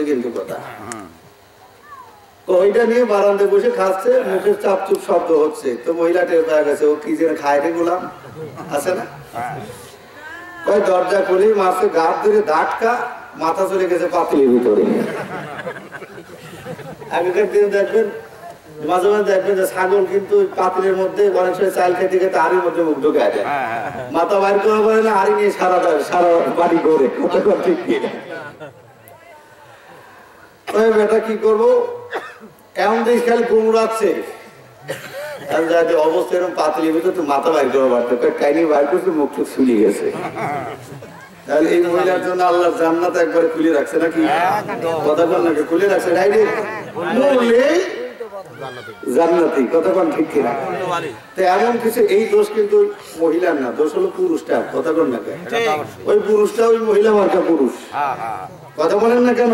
কিন্তু কথা ওইটা নিয়ে বারান্দে বসে খাচ্ছে, মুখের চাপচুপ শব্দ হচ্ছে, তো মহিলা টের পেয়ে গেছে ও কি যেন খায় রে গোলাম আছে না। ওই দরজা খুলে মাছে গাছ ধরে ধাক্কা, মাথা চলে গেছে পাতিলের ভিতরে। আগেকার দিনে দেখবেন মাঝে মাঝে দেখবেন যে ছাগল কিন্তু পাতিলের মধ্যে অনেক সময় চাল খেতে খেতে হাড়ির মধ্যে মুখ ঢুকে যায়, মাথা বাইর করা পারে না, হাড়ি নিয়ে সারা বাড়ি করে ঠিক কি বেটা কি করবো, এমন দেশ খালি কুমড়াচ্ছে অবস্থা এরকম পাতিলের ভিতরে তো মাথা বাইর করা পারতো, কাহিনী বাইর করছে মুখ টুক ফুলে গেছে। তাহলে এই মহিলার জন্য আল্লাহ জান্নাত একবারে খুলে রাখছে নাকি, কথা বল নাকি খুলে রাখছে ডাইরেক্ট জান্নাতি, কথা বল ঠিক কিনা। তো এমন কিছু এই দোষ কিন্তু মহিলার না, দোষ হলো পুরুষটা, কথা বল না কেন, ওই পুরুষটা ওই মহিলা মার্কা পুরুষ, কথা বলেন না কেন।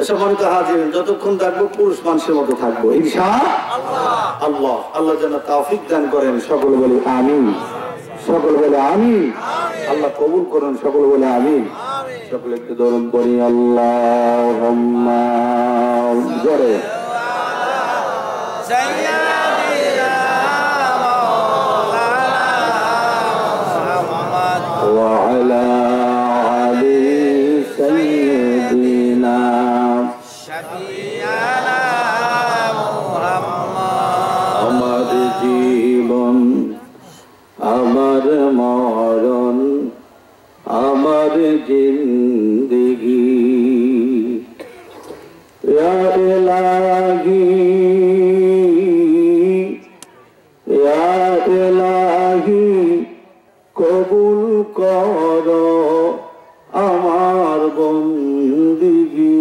সম্মানিত হাজিরিন, যতক্ষণ থাকবো পুরুষ মানুষের মতো থাকবো ইনশাআল্লাহ। আল্লাহ যেন তৌফিক দান করেন, সকলে বলে আমিন, সকলে বলে আমিন। আল্লাহ কবুল করেন, সকলে বলে আমিন। সকলে একটু দরুদ পড়ি, আল্লাহুম্মা জোরে ওয়া আলা আলি সাইয়্যিদিনা শাফিয়ানা মুহাম্মদ। আমার জীবন, আমার মরণ, আমার জিন্দেগি, ইয়া ইলাহি ইয়া ইলাহি কবুল করো আমার বন্দেগি।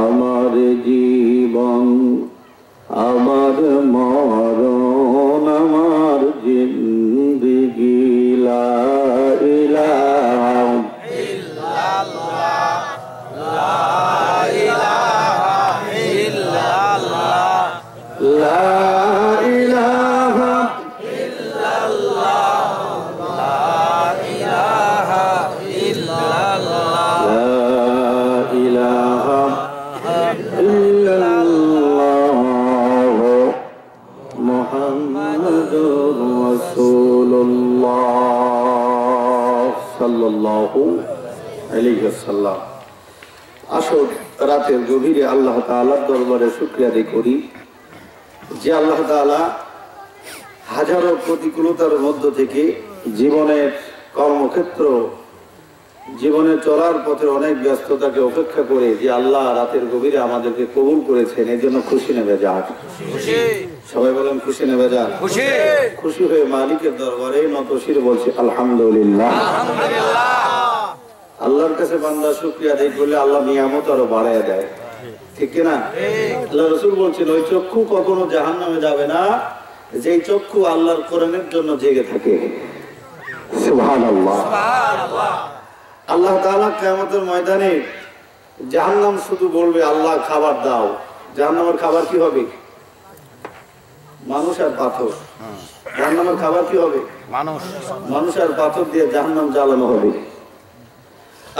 আমার জীবন, আমার মরণ, আমার জিন্দেগি, লা ইলাহা ইল্লাল্লাহ, লা ইলাহা ইল্লাল্লাহ, লা ইলাহা ইল্লাল্লাহ, লা ইলাহা ইল্লাল্লাহ, লা ইলাহা ইল্লাল্লাহ, মুহাম্মাদুর রাসূলুল্লাহ সাল্লাল্লাহু আলাইহি ওয়াসাল্লাম। আসুন রাতের গভীরে আল্লাহ তাআলার দরবারে শুকরিয়া আদায় করি যে আল্লাহ তাআলা হাজারো প্রতিকূলতার মধ্য থেকে জীবনের কর্মক্ষেত্র, জীবনে চলার পথে অনেক ব্যস্ততাকে উপেক্ষা করে যে আল্লাহ রাতের গভীরে আমাদেরকে কবুল করেছেন, এই জন্য খুশি নেবে যান। সবাই বলেন খুশি নেবে যান। খুশি হয়ে মালিকের দরবারে নতশির বলছে আলহামদুলিল্লাহ। আল্লাহর কাছে বান্দা শুকরিয়া আদায় করলে আল্লাহ নিয়ামত আরো বাড়ায় দেয়, ঠিক কিনা। আল্লাহ রাসূল বলছেন ওই চক্ষু কখনো জাহান্নামে যাবে না যেই চক্ষু আল্লাহর কোরআনের জন্য জেগে থাকে। সুবহানাল্লাহ। আল্লাহ তাআলা কিয়ামতের ময়দানে জাহান্নাম শুধু বলবে আল্লাহ খাবার দাও। জাহান্নামের খাবার কি হবে? মানুষ আর পাথর। জাহান্নামের খাবার কি হবে? মানুষ আর পাথর দিয়ে জাহান্নাম জ্বালানো হবে।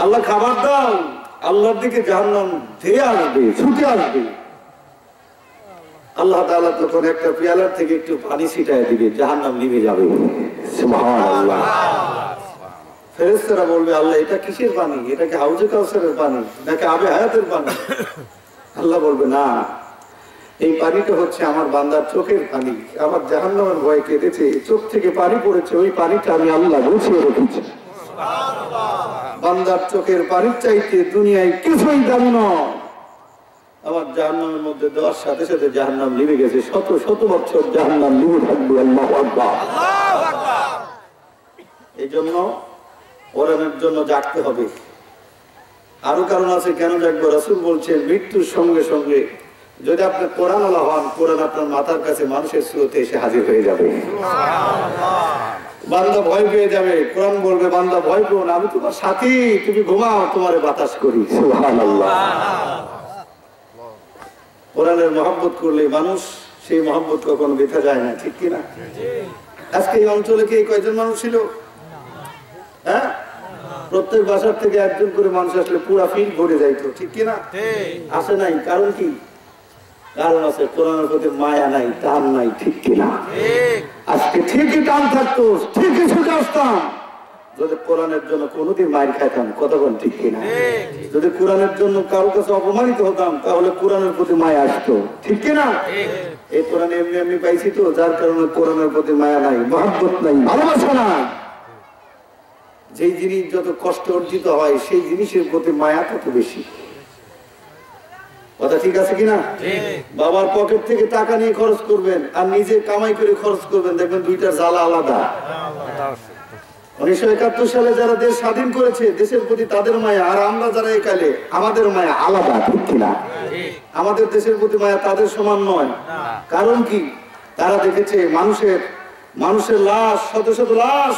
আল্লাহ খাবার দাও, আল্লাহর দিকে জাহান্নাম ধেয়ে আসবে, ছুটে আসবে। আল্লাহ তাআলা তখন একটা পেয়ালার থেকে একটু পানি ছিটায় দিবে, জাহান্নাম নিভে যাবে। সুবহানাল্লাহ। ফেরেশতারা বলবে আল্লাহ এটা কিসের পানি? এটা কি হাউজে কাউসারের পানি নাকি আবে হায়াতের পানি? আল্লাহ বলবে না, এই পানিটা হচ্ছে আমার বান্দার চোখের পানি। আমার জাহান্নামের ভয় কেটেছে, চোখ থেকে পানি পড়েছে, ওই পানিটা আমি আল্লাহ গুছিয়ে রেখেছি। বান্দার চোখের পানির চাইতে দুনিয়ায় কিছুই দামি নয়। আমার জাহান্নামের মধ্যে দেওয়ার সাথে সাথে জাহান্নাম নিভে গেছে, শত শত বছর জাহান্নাম নিভে থাকবে। আল্লাহু আকবার। এই জন্য কোরআনের জন্য জাগতে হবে। আরো কারণ আছে কেন জাগবো। রাসূল বলছেন মৃত্যুর সঙ্গে সঙ্গে যদি আপনি কোরআন ওয়ালা হন, কোরআন আপনার মাথার কাছে মানুষের সুরতে এসে হাজির হয়ে যাবে। বান্দা ভয় পেয়ে যাবে, কোরআন বলবে বান্দা ভয় পেও না, আমি তোমার সাথী, তুমি ঘুমাও, তোমারে বাতাস করি। সুবহানাল্লাহ। কোরআনের মহব্বত করলে মানুষ সেই মহব্বত কখনো বৃথা যায় না, ঠিক কিনা। আজকে এই অঞ্চলে কি কয়জন মানুষ ছিল? হ্যাঁ, প্রত্যেক বাসার থেকে একজন করে মানুষ আসলে পুরা ফিল ভরে যাইতো, ঠিক কিনা? আসে নাই, কারণ কি? কারণ আছে কোরআনের প্রতি মায়া নাই, টান নাই, ঠিক কিনা? আজকে ঠিকই টান থাকতো, ঠিকই ছুটে আসতাম যদি কোরআনের জন্য কোনোদিন মাইর খাইতাম, কথা বল ঠিক কিনা? যদি কোরআনের জন্য কারোর কাছে অপমানিত হতাম তাহলে কোরআনের প্রতি মায়া আসতো, ঠিক কিনা? এই কোরআন এমনি এমনি পাইছি তো, যার কারণে কোরআনের প্রতি মায়া নাই, মহব্বত নাই, ভালোবাসা নাই। যেই জিনিস যত কষ্ট অর্জিত হয় সেই জিনিসের প্রতি মায়া তত বেশি, কথা ঠিক আছে কিনা? বাবার পকেট থেকে টাকা নিয়ে খরচ করবেন আর নিজে কামাই করে খরচ করবেন, দেখবেন দুইটার জ্বালা আলাদা। 1971 সালে যারা দেশ স্বাধীন করেছে দেশের প্রতি তাদের মায়া, আর আমরা যারা একালে আমাদের মায়া আলাদা, ঠিক কিনা? আমাদের দেশের প্রতি মায়া তাদের সমান নয়। কারণ কি? তারা দেখেছে মানুষের লাশ, শত শত লাশ,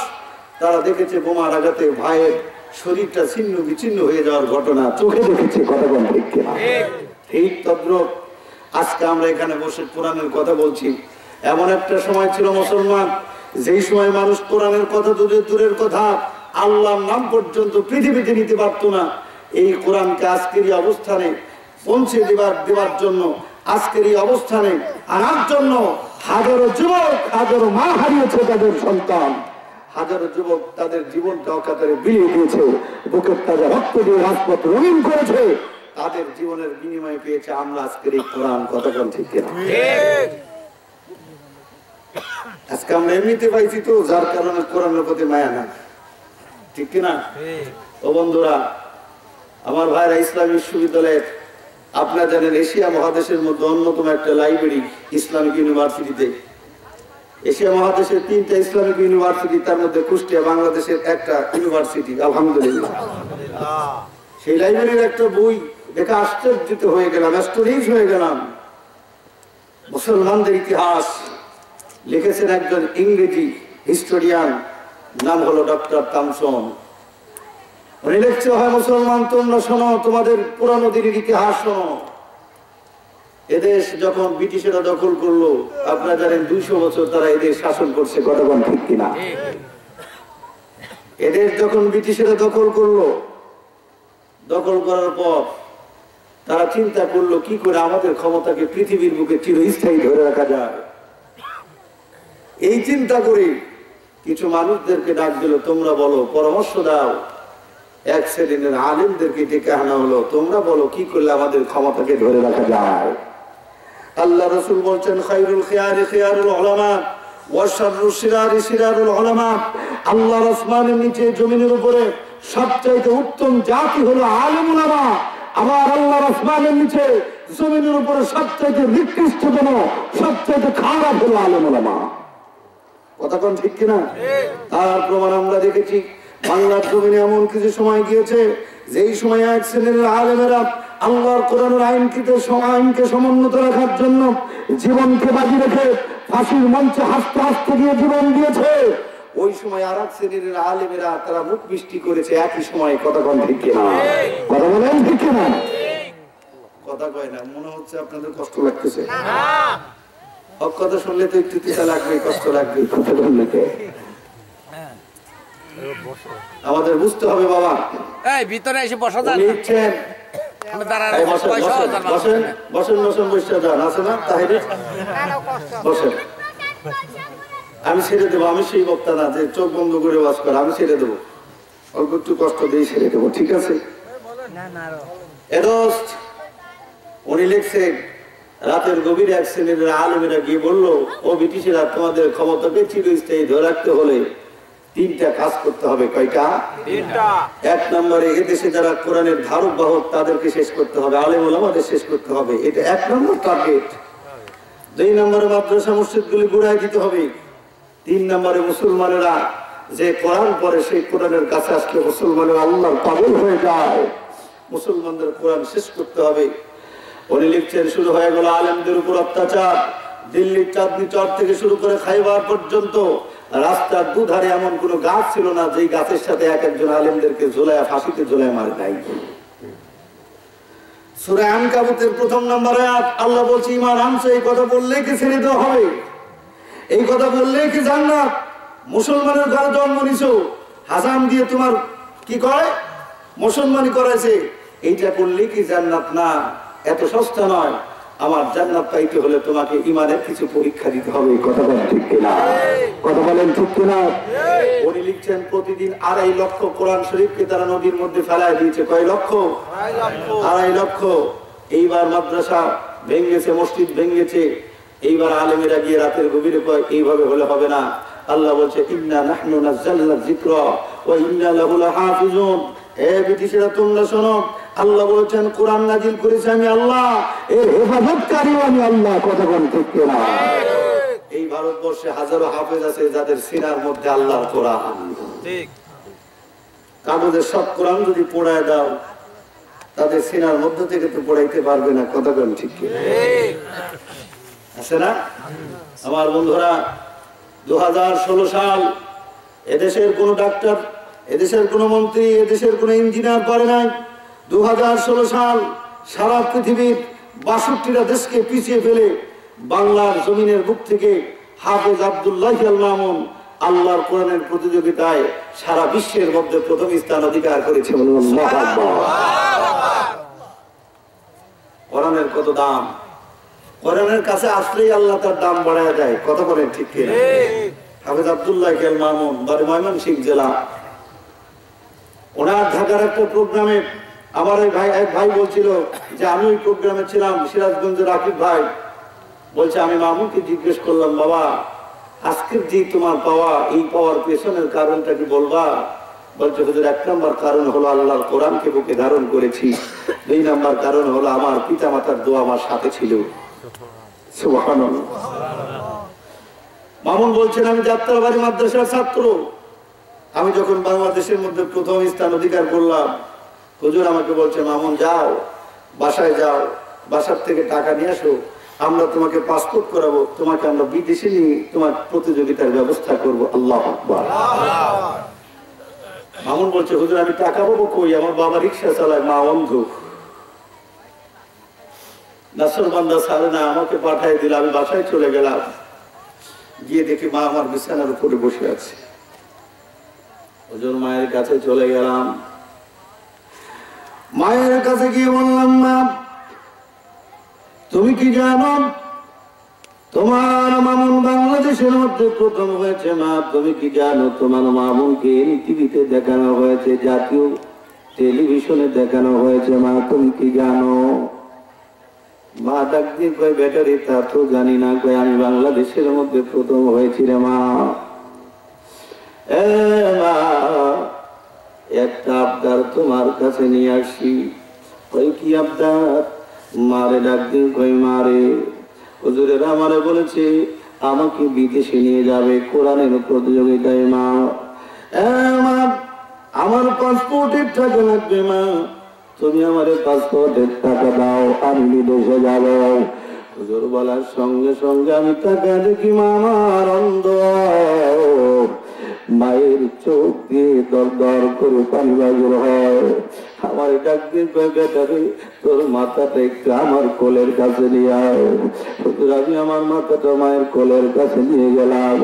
তারা দেখেছে বোমার আঘাতে ভাইয়ের শরীরটা ছিন্ন বিচ্ছিন্ন হয়ে যাওয়ার ঘটনা চোখে দেখেছে, কথা বল ঠিক কিনা? ঠিক তদ্রুপ আজকে আমরা এখানে বসে কোরআনের কথা বলছি। এমন একটা সময় ছিল মুসলমান, যেই সময় মানুষ কোরআনের কথা দূরের কথা আল্লাহর নাম পর্যন্ত পৃথিবীতে নিতে পারতো না। এই কোরআনকে আজকের এই অবস্থানে পৌঁছে দেওয়ার জন্য, আজকের এই অবস্থানে আনার জন্য হাজারো যুবক, হাজারো মা হারিয়েছে তাদের সন্তান, হাজারো যুবক তাদের জীবনটা অকাতরে বিলিয়ে দিয়েছে, বুকের তাজা রক্ত দিয়ে রাজপথ রঙিন করেছে, তাদের জীবনের বিনিময়ে পেয়েছে আমরা আজকের এই কোরআন, কথা বল ঠিক কিনা? আজকে আমরা এমনিতে পাইছি তো, যার কারণে কোরআনের প্রতি মায়া না, ঠিক কিনা? ও বন্ধুরা, আমার ভাইরা, ইসলামী বিশ্ববিদ্যালয়ের আপনারা জানেন এশিয়া মহাদেশের মধ্যে অন্যতম একটা লাইব্রেরি ইসলামিক ইউনিভার্সিটিতে। এশিয়া মহাদেশের 3টা ইসলামিক ইউনিভার্সিটি, তার মধ্যে কুষ্টিয়া বাংলাদেশের একটা ইউনিভার্সিটি, আলহামদুলিল্লাহ। সেই লাইব্রেরির একটা বই দেখে আশ্চর্যিত হয়ে গেলাম, অ্যাস্টোনিশ হয়ে গেলাম। মুসলমানদের ইতিহাস লিখেছেন একজন ইংরেজি হিস্টোরিয়ান, নাম হলো ডক্টর তামসন। উনি লিখছে, হয় মুসলমান তোমরা শোনো, তোমাদের পুরানো দিনের ইতিহাস শোনো। এদেশ যখন ব্রিটিশেরা দখল করলো, আপনারা জানেন 200 বছর তারা এদেশ শাসন করছে, কথা বল ঠিক কিনা? এদেশ যখন ব্রিটিশেরা দখল করলো, দখল করার পর তারা চিন্তা করলো কি করে আমাদের ক্ষমতাকে পৃথিবীর বুকে চিরস্থায়ী ধরে রাখা যায়। এই চিন্তা করে কিছু মানুষদেরকে ডাক দিল, তোমরা বলো, পরামর্শ দাও। এক শ্রেণীর আলেমদেরকে ডেকে আনা হলো, তোমরা বলো কি করলে আমাদের ক্ষমতাকে ধরে রাখা যায়। আল্লাহ রাসূল বলছেন, খায়রুল খিয়ারি খিয়ারুল উলামা ওয়া শাররুশ শিরারি শিরারুল উলামা। আল্লাহর আসমানের নিচে জমিনের উপরে সবচেয়ে উত্তম জাতি হলো আলেম উলামা। আবার আল্লাহর আসমানের নিচে জমিনের উপরে সবচেয়ে নিকৃষ্টতম, সবচেয়ে খারাপ হলো আলেম উলামা, কথা কোন ঠিক কিনা? তার প্রমাণ আমরা দেখেছি। বাংলার জমিনে এমন কিছু সময় গিয়েছে যেই সময় এক শ্রেণীর আলেমেরা আল্লাহর কোরআনের আইনকে সমুন্নত রাখার জন্য জীবনকে বাজি রেখে ফাঁসির মঞ্চে হাসতে হাসতে গিয়ে জীবন দিয়েছে। ওই সময় আর এক শ্রেণীর আলেমেরা তারা মুখ বৃষ্টি করেছে একই সময়, কথা কোন ঠিক কিনা? কথা বলেন ঠিক কিনা? কথা কয় না, মনে হচ্ছে আপনাদের কষ্ট লাগতেছে। কথা শুনলে তো একটু তিতা লাগবে, কষ্ট লাগবে, কথা বললে আমাদের বুঝতে হবে। বাবা ভিতরে এসে বসা যান, আমি ছেড়ে দেবো। আমি সেই বক্তা না যে চোখ বন্ধ করে ওয়াজ করে, আমি ছেড়ে দেবো, অল্প একটু কষ্ট দিয়ে ছেড়ে দেবো, ঠিক আছে? উনি লিখছে, রাতের গভীরে এক শ্রেণীর আলেমেরা গিয়ে বললো, ও ব্রিটিশেরা, তোমাদের ক্ষমতাকে চিরস্থায়ী ধরে রাখতে হলে 3টা কাজ করতে হবে। কয়টা? 3টা। 1 নম্বরে এদেশে যারা কোরআনের ধারক বাহক তাদেরকে শেষ করতে হবে, আলেম ওলামাদের শেষ করতে হবে, এটা 1 নম্বর টার্গেট। 2 নম্বরে মাদ্রাসা মসজিদগুলি গুড়ায় দিতে হবে। 3 নম্বরে মুসলমানেরা যে কোরআন পড়ে সেই কোরআনের কাছে আসলে মুসলমানের আল্লাহর পাগল হয়ে যায়, মুসলমানদের কোরআন শেষ করতে হবে। উনি লিখছেন, শুরু হয়ে গেল আলেমদের উপর অত্যাচার। দিল্লির চাঁদনি চর থেকে শুরু করে খাইবার পর্যন্ত রাস্তার দুধারে এমন কোন গাছ ছিল না যেই গাছের সাথে এক একজন আলেমদেরকে ঝোলায়, ফাঁসিতে ঝোলায় মারে নাই। সূরা আনকাবুতের 1 নম্বর আয়াত, আল্লাহ বলছে, ঈমান আনছো, এই কথা বললেই কি ছেড়ে দেওয়া হবে? এই কথা বললেই কি জান্নাত? মুসলমানের ঘরে জন্ম নিছো, হাসান দিয়ে তোমার কি কয় মুসলমানি করাইছে, এইটা করলে কি জান্নাত না? এত সস্তা নয়। আমার জান্নাত পাইতে হলে তোমাকে ইমানের কিছু পরীক্ষা দিতে হবে। কথা বলেন ঠিক কিনা? কথা বলেন ঠিক কিনা? উনি লিখছেন প্রতিদিন 2.5 লক্ষ কোরআন শরীফকে তারা নদীর মধ্যে ফেলায় দিয়েছে। কয় লক্ষ? 2.5 লক্ষ। এইবার মাদ্রাসা ভেঙেছে, মসজিদ ভেঙেছে। এইবার আলেমেরা গিয়ে রাতের গভীরে কয় এইভাবে হলে হবে না। আল্লাহ বলছে ইন্না নাহনু নাযালনা যিকরা ওয়া ইন্না লাহু লাহাফিজুন। এ ব্রিটিশরা তোমরা শোনো, আল্লাহ বলেছেন কোরআন নাজিল করেছি আমি আল্লাহ, এর হেফাজতকারী আমি আল্লাহ। কথা বলেন ঠিক কিনা? এই ভারতবর্ষে হাজারো হাফেজ আছে যাদের সিনার মধ্যে আল্লাহর কোরআন। ঠিক। কাগজের সব কোরআন যদি পড়ায় দাও, তাদের সিনার মধ্য থেকে তো পড়াইতে পারবে না। কথা বলেন ঠিক কিনা? আছে না? আমার বন্ধুরা, 2016 সাল এদেশের কোন ডাক্তার, এদেশের কোন মন্ত্রী, এদেশের কোন ইঞ্জিনিয়ার পারে নাই। 2016 সাল সারা পৃথিবীর 62টা দেশকে পিছিয়ে ফেলে বাংলার জমিনের বুক থেকে হাফেজ আব্দুল্লাহ আল মামুন আল্লাহর কোরআনের প্রতিযোগিতায় সারা বিশ্বের মধ্যে প্রথম স্থান অধিকার করেছে। কোরআনের কত দাম! কোরআনের কাছে আসলেই আল্লাহ তার দাম বাড়ায় দেয়। কথা বলেন ঠিক কিনা? হাফেজ আব্দুল্লাহ আল মামুন বাড়ি ময়মনসিংহ জেলা। ওনার ঢাকার একটা প্রোগ্রামে আমার এক ভাই বলছিল যে আমি ওই প্রোগ্রামে ছিলাম, সিরাজগঞ্জের রাকিব ভাই বলছে, আমি মামুনকে জিজ্ঞেস করলাম, বাবা আজকের যে তোমার পাওয়া, এই পাওয়ার পেছনের কারণটা কি বলবা? বলছে হুজুর, 1 নম্বর কারণ হলো আল্লাহর কোরআনকে বুকে ধারণ করেছি, 2 নম্বর কারণ হলো আমার পিতা মাতার দোয়া আমার সাথে ছিল। সুবহানাল্লাহ। মামুন বলছেন, আমি যাত্রাবাড়ি মাদ্রাসার ছাত্র। আমি যখন বাংলাদেশের মধ্যে প্রথম স্থান অধিকার করলাম, হুজুর আমাকে বলছে, মামুন যাও, বাসায় যাও, বাসার থেকে টাকা নিয়ে আসো, আমরা তোমাকে পাসপোর্ট করাবো, তোমাকে আমরা বিদেশে নিয়ে তোমার প্রতিযোগিতার ব্যবস্থা করবো। আল্লাহু আকবার। মামুন বলছে, হুজুর আমি টাকা পাবো কই? আমার বাবা রিক্সা চালায়, মা অন্ধ, নাসরবান্দা ছাড়ে না, আমাকে পাঠিয়ে দিল। আমি বাসায় চলে গেলাম, গিয়ে দেখি মা আমার বিছানার উপরে বসে আছে। হুজুর মায়ের কাছে চলে গেলাম, মায়ের কাছে গিয়ে বললাম, মা তুমি কি জানো তোমার মামুন বাংলাদেশের মধ্যে প্রথম হয়েছে? মা তুমি কি জানো তোমার মামুনকে টিভিতে দেখানো হয়েছে, জাতীয় টেলিভিশনে দেখানো হয়েছে? মা তুমি কি জানো? মা ডাক দিয়ে কয়, ব্যাটারি তা তো জানি না, কয় আমি বাংলাদেশের মধ্যে প্রথম হয়েছি রে মা। মা একটা আবদার তোমার কাছে নিয়ে আসি। কই কি আবদার? মারে ডাক দিয়ে কই, মারে হুজুরেরা আমারে বলেছে আমাকে বিদেশে নিয়ে যাবে কোরআনের প্রতিযোগিতায়। মা আমার পাসপোর্টের টাকা লাগবে, মা তুমি আমারে পাসপোর্টের টাকা দাও, আমি বিদেশে যাব। হুজুর বলার সঙ্গে সঙ্গে আমি টাকা দেখি মা আমার অন্ধ। মায়ের চোখ দিয়ে দর দর করে পানি বাজর হয়। আমার ডাক দিয়ে কয়, বেটারে তোর মাথাটা একটু আমার কোলের কাছে নিয়ে আয়। আমি আমার মাথাটা মায়ের কোলের কাছে নিয়ে গেলাম।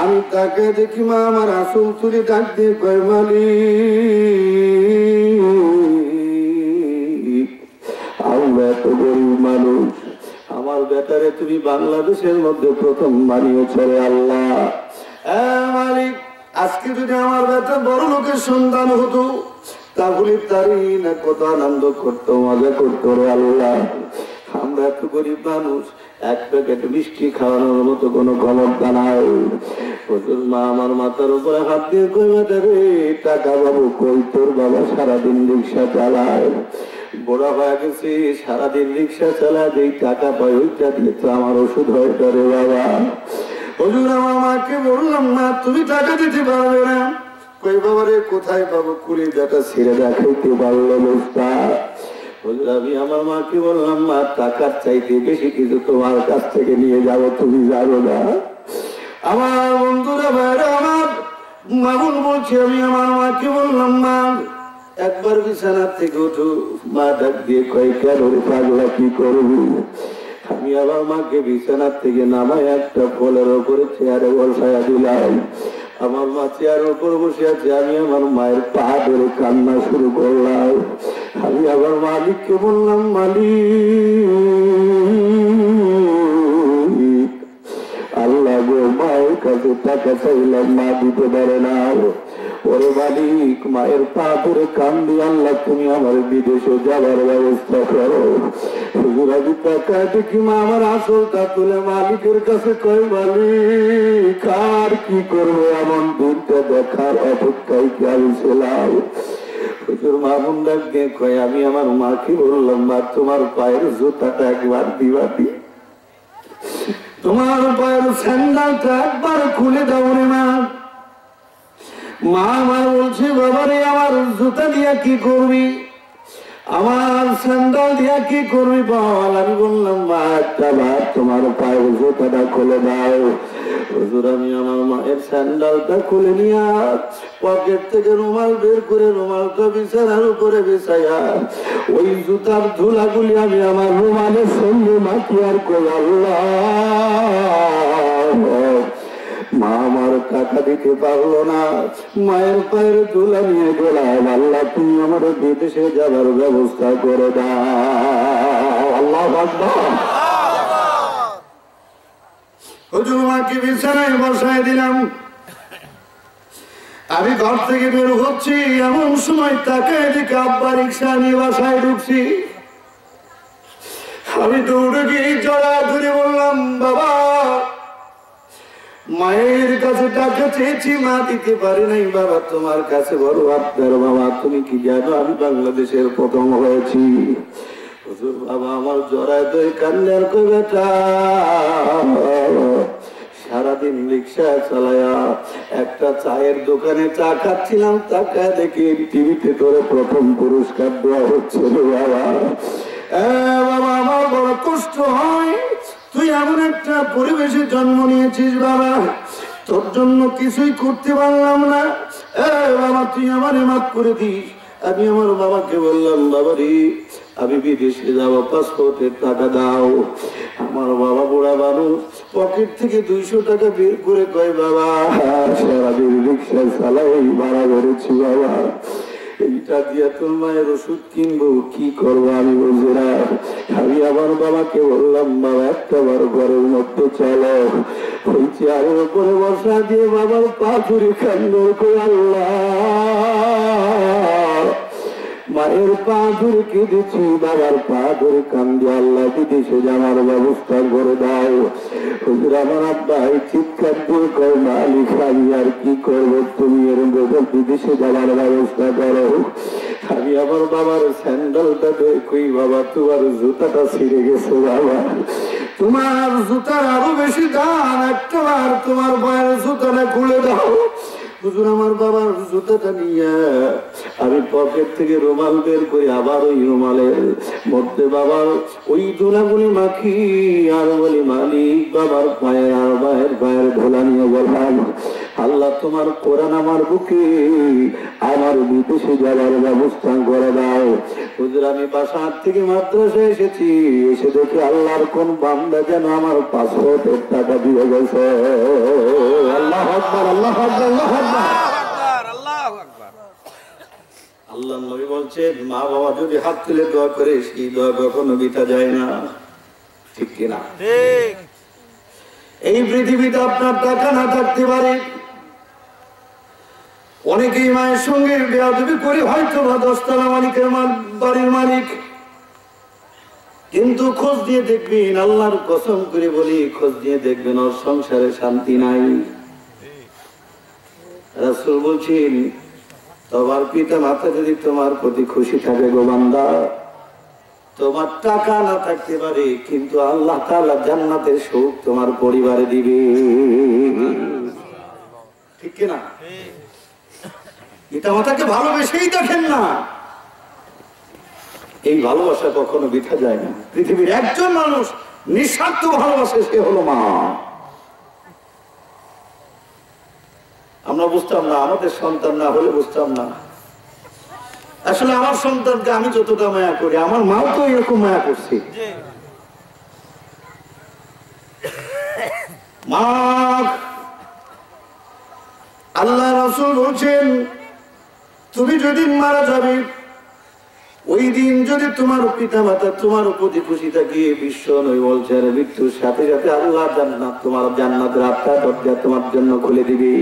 আমি তাকে দেখি মা আমার আসল চুরি। ডাক দিয়ে কয়, মালিক আমরা এত গরিব মানুষ, আমার বেটারে তুমি বাংলাদেশের মধ্যে প্রথম বানিয়েছ রে আল্লাহ। মালিক আজকে যদি আমার বেটা বড় লোকের সন্তান হতো, তাহলে তারই না কত আনন্দ করতো, মজা করতো রে আল্লাহ। আমরা এত গরিব মানুষ, এক প্যাকেট মিষ্টি খাওয়ানোর মতো কোনো ক্ষমতা নাই। হুজুর মা আমার মাথার উপরে হাত দিয়ে কই, বেটা রে টাকা বাবু কই? তোর বাবা সারাদিন রিক্সা চালায়, বড়া হয়ে গেছে, সারাদিন রিক্সা চালায়, যেই টাকা পাই ওইটা দিয়ে তো আমার ওষুধ হয় রে বাবা। হুজুর আমার মাকে বললাম, না তুমি টাকা দিতে পারবে না। কই বাবা রে কোথায় পাবো? কুলিজাটা ছিঁড়ে দেখাইতে পারলো বস্তা। হুজুর আমি আমার মাকে বললাম, মা টাকার চাইতে বেশি কিছু তোমার কাছ থেকে নিয়ে যাবো, তুমি জানো না। আমার বন্ধুরা ভাইরা আমার মামুন বলছে, আমি আমার মাকে বললাম, মা একবার বিছানার থেকে উঠো। মা ডাক দিয়ে কয়, কেন রে পাগলা কি করবি? আমি আমার মাকে বিছানার থেকে নামায় একটা ফলের ওপরে চেয়ারে বসায়া দিলাম। আমার মা চেয়ার উপর বসে আছে, আমি আমার মায়ের পা ধরে কান্না শুরু করলাম। আমি আমার মালিককে বললাম, মালিক, আল্লাহ গো, মায়ের কাছে টাকা চাইলাম, মা দিতে পারে না। ওরে মালিক, মায়ের পা ধরে কান্দি, আল্লাহ তুমি আমার বিদেশে যাবার ব্যবস্থা করো। হুজুর, আমি টাকা দেখি মা আমার আসলটা তুলে মালিকের কাছে কয়, মালিক আর কি করবো, এমন দিনটা দেখার অপেক্ষায় কি আমি ছিলাম। হুজুর মামুন ডাক দিয়ে কয়, আমি আমার মাকে বললাম, মা তোমার পায়ের জুতাটা একবার দিবাটি, তোমার পায়ের স্যান্ডেলটা একবার খুলে দাও রে মা। মা আমার বলছে, বাবারে আমার জুতা দিয়া কি করবি, আমার স্যান্ডেল দিয়া কি করবি বল। আমি বললাম, মা একটা বার তোমার পায়ের জুতাটা খুলে দাও। হুজুর, আমি আমার মায়ের স্যান্ডেলটা খুলে নিয়ে পকেট থেকে রুমাল বের করে রুমালটা বিছানার উপরে বিছাইয়া ওই জুতার ধুলাগুলি আমি আমার রুমালের সঙ্গে মাখিয়ার কই, আল্লাহ মা আমার টাকা দিতে পারলো না, মায়ের পায়ের ধুলা নিয়ে গেলাম, আল্লাহ তুমি আমার বিদেশে যাবার ব্যবস্থা করে দাও। আল্লাহু আকবার। হুজুর মাকে বিছানায় বসায় দিলাম। আমি ঘর থেকে বের হচ্ছি, এমন সময় তাকে দেখে আব্বা রিক্সা নিয়ে বাসায় ঢুকছি। আমি দৌড়ে গিয়ে জড়া ধরে বললাম, বাবা, মায়ের কাছে টাকা চেয়েছি, মা দিতে পারে নাই। বাবা তোমার কাছে বড় আবদার, বাবা তুমি কি জানো আমি বাংলাদেশের প্রথম হয়েছি। হুজুর বাবা আমার জড়ায় তো কান্নার কই, বেটা সারাদিন রিক্সা চালায়া একটা চায়ের দোকানে চা খাচ্ছিলাম, টাকা দেখে টিভিতে তোরে প্রথম পুরস্কার দেওয়া হচ্ছিল। বাবা বাবা আমার বড় কষ্ট হয়, তুই এমন একটা পরিবেশে জন্ম নিয়েছিস বাবা, তোর জন্য কিছুই করতে পারলাম না। বাবা তুই আমার মাফ করে দিস। আমি আমার বাবাকে বললাম, বাবা রে আমি বিদেশে যাবো, পাসপোর্টের টাকা দাও। আমার বাবা বুড়া মানুষ, পকেট থেকে 200 টাকা বের করে কয়, বাবা সারাদিন রিক্সা চালাই ভাড়া করেছি, বাবা এইটা দিয়া তোর মায়ের ওষুধ কিনবো, কি করবো আমি বুঝি না। আমি আমার বাবাকে বললাম, বাবা একটা বার ঘরের মধ্যে চলো। ওই চেয়ারের উপরে বসা দিয়ে বাবার পা ধরে কান্না করে, আল্লাহ মায়ের পা ধরে কেঁদেছি, বাবার পা ধরে কান্দি, আল্লাহ বিদেশে যাওয়ার ব্যবস্থা করে দাও। হুজুর আমার আব্বা চিৎকার দিয়ে কয়, মালিক আমি আর কি করবো, তুমি এর বিদেশে যাওয়ার ব্যবস্থা করো। আমি আমার বাবার স্যান্ডেলটা দেখি, বাবা তোমার জুতাটা ছিঁড়ে গেছে, বাবা তোমার জুতার আরো বেশি দাম, একটা বার তোমার পায়ের জুতাটা খুলে দাও। হুজুর আমার বাবার জুতাটা নিয়ে আমি পকেট থেকে রুমাল বের করে আবার ওই রুমালের মধ্যে বাবার ওই ধুলাগুলি মাখি আর বলি, মালিক বাবার পায়ের আর মায়ের পায়ের ধুলা নিয়ে বললাম, আল্লাহ তোমার কোরআন আমার বুকে আমার বিদেশে যাওয়ার ব্যবস্থা করে দাও। হুজুর আমি বাসার থেকে মাদ্রাসায় এসেছি, এসে দেখি আল্লাহর কোন বান্দা যেন আমার পাসপোর্টের টাকা দিয়ে গেছে। আল্লাহু আকবার, আল্লাহু আকবার, আল্লাহু আকবার, আল্লাহু আকবার। আল্লাহ নবী বলছেন, মা বাবা যদি হাত তুলে দোয়া করে, সেই দোয়া কখনো বৃথা যায় না, ঠিক কিনা? ঠিক। এই পৃথিবীতে আপনার টাকা না থাকতে পারে, অনেকেই মায়ের সঙ্গে বেয়াদবি করে হয়তো বা 10 তলা মালিকের বাড়ির মালিক, কিন্তু খোঁজ দিয়ে দেখবেন, আল্লাহর কসম করে বলি খোঁজ দিয়ে দেখবেন ওর সংসারে শান্তি নাই। রাসূল বলছেন, তোমার পিতা মাতা যদি তোমার প্রতি খুশি থাকে গো বান্দা, তোমার টাকা না থাকতে পারে কিন্তু আল্লাহ তাআলা জান্নাতের সুখ তোমার পরিবারে দিবে, ঠিক কিনা? পিতা মাতাকে ভালোবেসেই দেখেন না, এই ভালোবাসা কখনো বৃথা যায় না। পৃথিবীর একজন মানুষ নিঃস্বার্থ ভালোবাসে, সে হলো মা। আমরা বুঝতাম না, আমাদের সন্তান না হলে বুঝতাম না। আসলে আমার সন্তানকে আমি যতটা মায়া করি, আমার মাও তো এরকম মায়া করছে। মা আল্লাহ রাসূল বলছেন তুমি যদি মারা যাবে ওই দিন যদি তোমার পিতা মাতা তোমার প্রতি খুশি থাকে, বিশ্ব নবী বলছেন মৃত্যুর সাথে সাথে আল্লাহ জান্নাত তোমার জান্নাতের আটটা দরজা তোমার জন্য খুলে দিবে।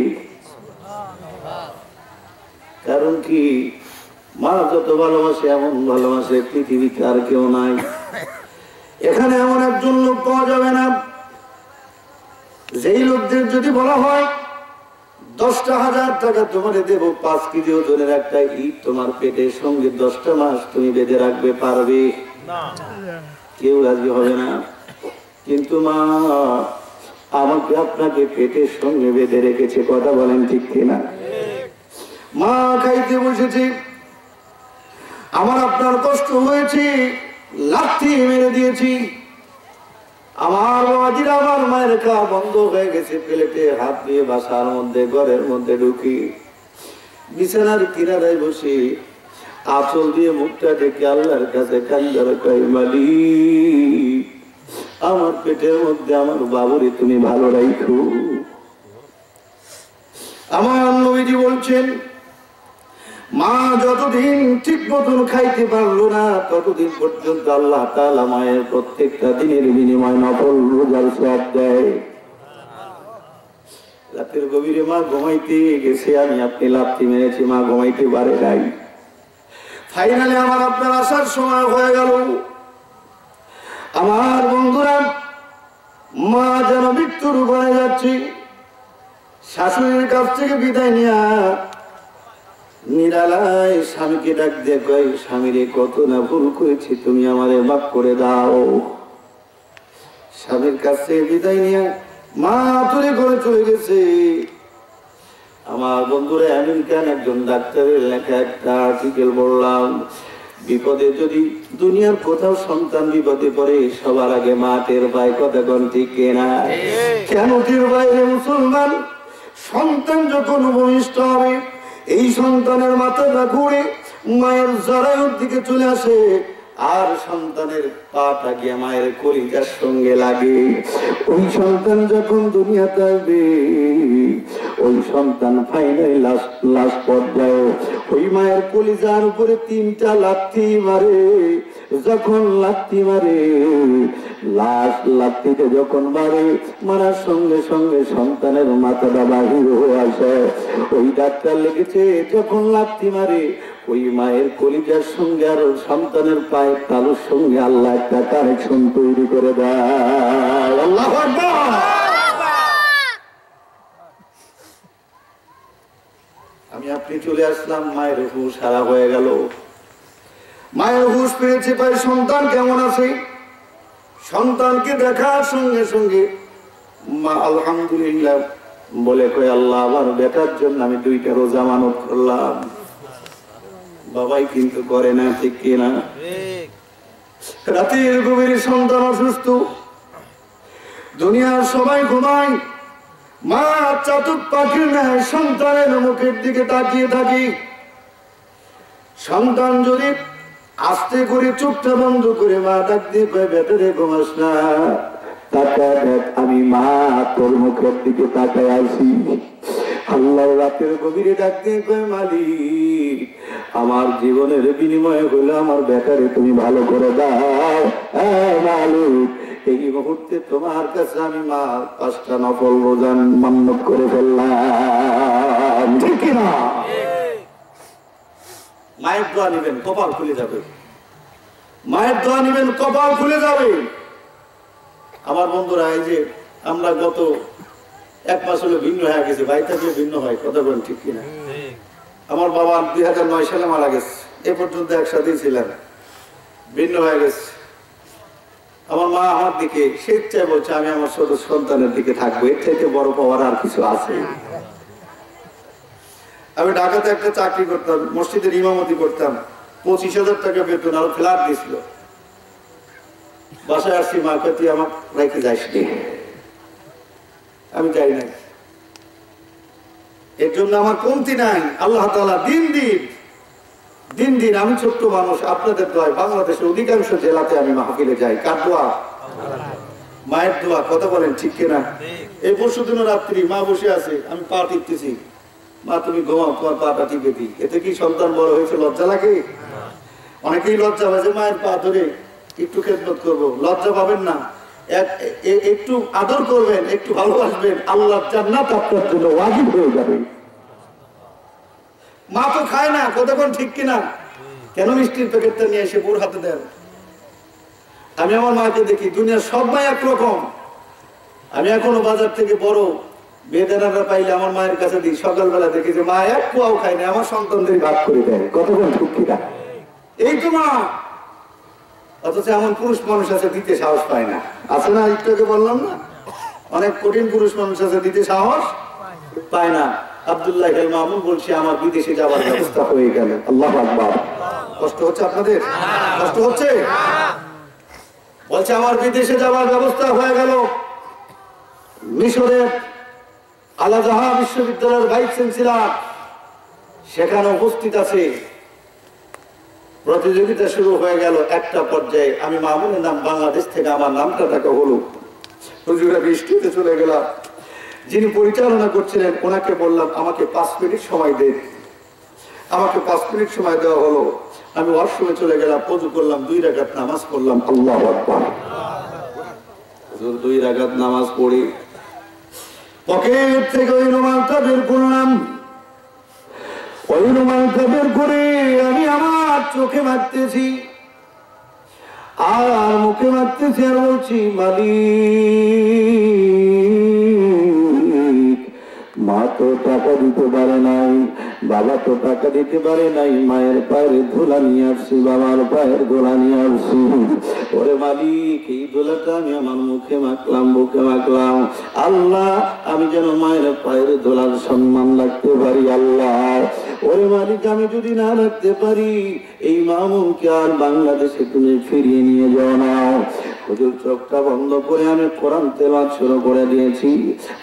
কারণ কি মা যত ভালোবাসে এমন ভালোবাসে পৃথিবীতে আর কেউ নাই। এখানে এমন একজন লোক পাওয়া যাবে না যেই লোকদের যদি বলা হয় 10,000 টাকা তোমারে দেব, 5 কেজি ওজনের একটা ইট তোমার পেটের সঙ্গে 10টা মাস তুমি বেঁধে রাখবে, পারবে? কেউ রাজি হবে না। কিন্তু মা আমাকে আপনাকে পেটের সঙ্গে বেঁধে রেখেছে, কথা বলেন ঠিক কিনা? মা খাইতে বসেছে, আমার আপনার কষ্ট হয়েছে, লাথি মেরে দিয়েছি, আমার বাবাজিরা আমার মায়ের খাওয়া বন্ধ হয়ে গেছে, প্লেটে হাত দিয়ে বাসার মধ্যে ঘরের মধ্যে ঢুকি বিছানার কিনারায় বসে আঁচল দিয়ে মুখটা ডেকে আল্লাহর কাছে কান্দার কই মালিক আমার পেটের মধ্যে আমার বাবুরে তুমি ভালো রাখো। আমার নবীজি বলছেন মা যতদিন ঠিক মতন খাইতে পারলো না ততদিন পর্যন্ত আল্লাহ তাআলা মায়ের প্রত্যেকটা দিনের বিনিময় নফল রোজার সওয়াব দেয়। রাতের গভীরে মা ঘুমাইতে গেছে, আমি আপনি লাথি মেরেছি, মা ঘুমাইতে পারে নাই। ফাইনালি আমার আপনার আসার সময় হয়ে গেল। আমার বন্ধুরা মা যেন মৃত্যুর উপরে যাচ্ছে, শাশুড়ির কাছ থেকে বিদায় নিয়া নিরালায় স্বামীকে ডাক দিয়ে কয় স্বামীরে কত না ভুল করেছি, তুমি আমারে মাফ করে দাও। স্বামীর কাছে বিদায় নিয়ে মা তুলে করে চলে গেছে। আমার বন্ধুরা আমেরিকান একজন ডাক্তারের লেখা একটা আর্টিকেল বললাম, বিপদে যদি দুনিয়ার কোথাও সন্তান বিপদে পড়ে সবার আগে মা টের পায়, কথা কোন ঠিক কিনা? কেন টের পায় রে মুসলমান? সন্তান যখন ভূমিষ্ঠ হবে এই সন্তানের মাথাটা ঘুরে মায়ের জরায়ুর দিকে চলে আসে, আর সন্তানের পাটা গিয়ে মায়ের কলিজার সঙ্গে লাগে। ওই সন্তান যখন দুনিয়াতে আসবে ওই সন্তান ফাইনালি লাস্ট পর্যায়ে ওই মায়ের কলিজার উপরে 3টা লাথি মারে। যখন লাথি মারে লাথিতে যখন মারে মারার সঙ্গে সঙ্গে সন্তানের মাথাটা বাহির হয়ে আসে। ওই ডাক্তার লেগেছে যখন লাথি মারে ওই মায়ের কলিজার সঙ্গে আর সন্তানের পায়ের তালুর সঙ্গে আল্লাহ একটা কানেকশন তৈরি করে দেয়। আল্লাহু আকবার। আমি আপনি চলে আসলাম, মায়ের হুঁশ হারা হয়ে গেল। মায়ের হুঁশ পেয়েছে, পায় সন্তান কেমন আছে। সন্তানকে দেখার সঙ্গে সঙ্গে মা আলহামদুলিল্লাহ বলে কয় আল্লাহ আমার বেটার জন্য আমি 2টা রোজা মানত করলাম। বাবাই কিন্তু করে না, ঠিক কিনা? রাতের গভীরে সন্তান অসুস্থ, দুনিয়ার সবাই ঘুমায়, মা চাতক পাখির ন্যায় সন্তানের মুখের দিকে তাকিয়ে থাকি। সন্তান যদি আস্তে করে চোখটা বন্ধ করে মা ডাক দিয়ে কয় বেটারে ঘুমাস না, তাকায় দেখ আমি মা তোর মুখের দিকে তাকায় আছি। আল্লাহ রাতের গভীরে ডাক দিয়ে কয় মালিক আমার জীবনের বিনিময়ে হলো আমার বেটারে তুমি ভালো করে দাও। মালিক এই মুহূর্তে তোমার কাছে আমি মা 5টা নফল রোজা মান্নত করে ফেললাম, ঠিক না? মায়ের দোয়া নিবেন কপাল খুলে যাবে, মায়ের দোয়া নিবেন কপাল খুলে যাবে। আমার বন্ধুরা এই যে আমরা গত 1 মাস হলো ভিন্ন হয়ে গেছে, ভাই থাকলে ভিন্ন হয়, কথা বলেন ঠিক কিনা? আমার বাবা 2009 সালে মারা গেছে, এ পর্যন্ত একসাথেই ছিলেন, ভিন্ন হয়ে গেছে। আমার মা আমার দিকে স্বেচ্ছায় বলছে আমি আমার ছোট সন্তানের দিকে থাকবো, এর থেকে বড় পাওয়ার আর কিছু আছে? আমি ঢাকাতে একটা চাকরি করতাম, মসজিদের ইমামতি করতাম, 25,000 টাকা বেতন, আরো ফ্ল্যাট দিয়েছিল। বাসায় আসছি, মা কে তুই আমার রেখে যাইস নি, আমি যাই নাই। এর জন্য আমার কমতি নাই। আল্লাহ তাআলা দিন দিন আমি ছোট্ট মানুষ, আপনাদের দোয়ায় বাংলাদেশের অধিকাংশ জেলাতে আমি মাহফিলে যাই। কার দোয়া? মায়ের দোয়া, কথা বলেন ঠিক কিনা? এই পরশু দিন রাত্রি মা বসে আছে, আমি পা টিপতেছি, মা তুমি ঘুমাও, তোমার পাটা টিপে দিই। এতে কি সন্তান বড় হয়েছে লজ্জা লাগে? অনেকেই লজ্জা পায় যে মায়ের পা ধরে একটু খেদমত করবো, লজ্জা পাবেন না। একটু আদর করবেন, একটু ভালোবাসবেন, আল্লাহর জান্নাত আপনার জন্য ওয়াজিব হয়ে যাবে। মা তো খায় না, কতক্ষণ ঠিক কিনা? কেন মিষ্টির প্যাকেটটা নিয়ে এসে বোর হাতে দেন? আমি আমার মাকে দেখি, দুনিয়ার সব মা একরকম। আমি এখনো বাজার থেকে বড় বেদানাটা পাইলে আমার মায়ের কাছে দিই। সকালবেলা দেখি যে মা এক পোয়াও খায় না, আমার সন্তানদের ভাগ করে দেয়। কতক্ষণ ঠিক কিনা? এই তো মা। অথচ এমন পুরুষ মানুষ আছে দিতে সাহস পায় না। আছে না? একটু আগে বললাম না, অনেক কঠিন পুরুষ মানুষ আছে দিতে সাহস পায় না। আব্দুল্লাহ আল মামুন বলছি, আমার বিদেশে যাওয়ার ব্যবস্থা হয়ে গেল। আল্লাহু আকবার। কষ্ট হচ্ছে আপনাদের? কষ্ট হচ্ছে? বলছে আমার বিদেশে যাওয়ার ব্যবস্থা হয়ে গেল। মিশরের আল আজহার বিশ্ববিদ্যালয়ের ভাইস চ্যান্সেলর সেখানে উপস্থিত আছে। প্রতিযোগিতা শুরু হয়ে গেল। একটা পর্যায়ে আমি মামুনের নাম বাংলাদেশ থেকে আমার নামটা ডাকা হলো। হুজুর আমি স্টেজে চলে গেলাম। যিনি পরিচালনা করছিলেন ওনাকে বললাম আমাকে 5 মিনিট সময় দেন। আমাকে 5 মিনিট সময় দেওয়া হলো। আমি ওয়াশরুমে চলে গেলাম, ওযু করলাম, 2 রাকাত নামাজ পড়লাম। আল্লাহু আকবার। হুজুর 2 রাকাত নামাজ পড়ি, পকেট থেকে ওই রুমালটা বের করলাম। ওই রুমালটা বের করে আমি আমার চোখে মারতেছি আর মুখে মারতেছি আর বলছি, মালিক, মা তো টাকা দিতে পারে নাই, বাবা তো টাকা দিতে পারে নাই, মায়ের পায়ের ধুলা নিয়ে আসছি, বাবার পায়ের ধুলা নিয়ে আসছি। ওরে মালিক, এই ধুলাটা আমি আমার মুখে মাখলাম, বুকে মাখলাম। আল্লাহ, আমি যেন মায়ের পায়ের ধুলার সম্মান রাখতে পারি। আল্লাহ, ওরে মালিক, আমি যদি না রাখতে পারি এই মামুনকে আর বাংলাদেশে তুমি ফিরিয়ে নিয়ে যাও না। হুজুর চোখটা বন্ধ করে আমি কোরআন তেলাওয়াত শুরু করে দিয়েছি।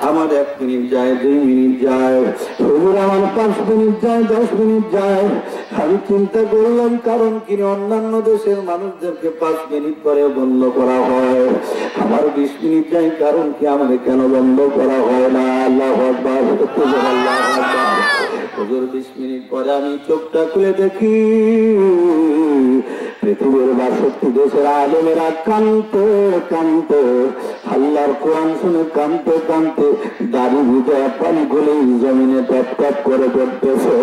আমার 1 মিনিট যায়, 2 মিনিট যায়, হুজুর আমার 5 মিনিট যায়, 10 মিনিট যায়। আমি চিন্তা করলাম কারণ কি অন্যান্য দেশের মানুষদেরকে 5 মিনিট পরে বন্ধ করা হয়, আমার 20 মিনিট যায়, কারণ কি আমার কেন বন্ধ করা হয় না? আল্লাহু আকবার, আল্লাহু আকবার। হুজুর 20 মিনিট পরে আমি চোখটা খুলে দেখি পৃথিবীর 62 দেশের আলেমেরা কানতে কানতে, আল্লাহর কোরআন শুনে কানতে কানতে দাড়ি ভিজে পানি গুলি জমিনে টপ টপ করে পড়তেছে।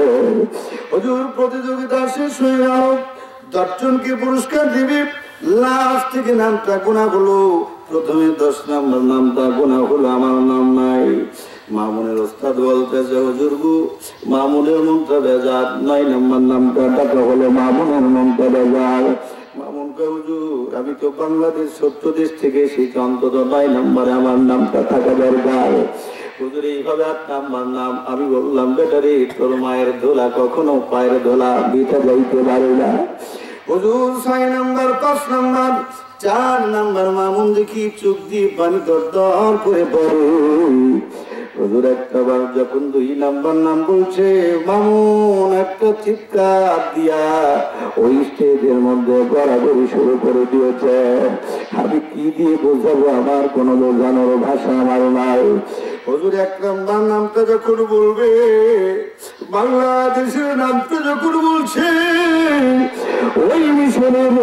হুজুর প্রতিযোগিতা শেষ হয়ে গেল, 10 জনকে পুরস্কার দিবি। লাস্ট থেকে নামটা গোনা হলো। প্রথমে 10 নম্বর নামটা গোনা হলো, আমার নাম নাই। মামুনের ওস্তাদ বলতেছে, হুজুর গো, মামুনের মনটা বেজার। 9 নম্বর নামটা ডাকা হলো, মামুনের মনটা বেজার। মামুন কয়, হুজুর আমি তো বাংলাদেশ 70 দেশ থেকে এসেছি, অন্তত 9 নম্বরে আমার নামটা থাকা দরকার। হুজুর এইভাবে 8 নম্বর নাম। আমি বললাম, বেটারে, তোর মায়ের ধোলা কখনো পায়ের ধোলা বিটা যাইতে পারে না। হুজুর 6 নম্বর, 5 নম্বর, 4 নম্বর মামুন দেখি চোখ দিয়ে পানি দরদর করে পড়ে। হুজুর একটা বার যখন 2 নম্বর নাম বলছে, মামুন একটা চিৎকার দিয়া ওই স্টেজের মধ্যে গড়াগড়ি শুরু করে দিয়েছে। আমি কি দিয়ে বোঝাবো? আমার কোনো বোঝানোর ভাষা আমার নাই। হুজুর 1 নম্বর নামটা যখন বলবে, বাংলাদেশের নামটা যখন বলছে, ওই মিশনের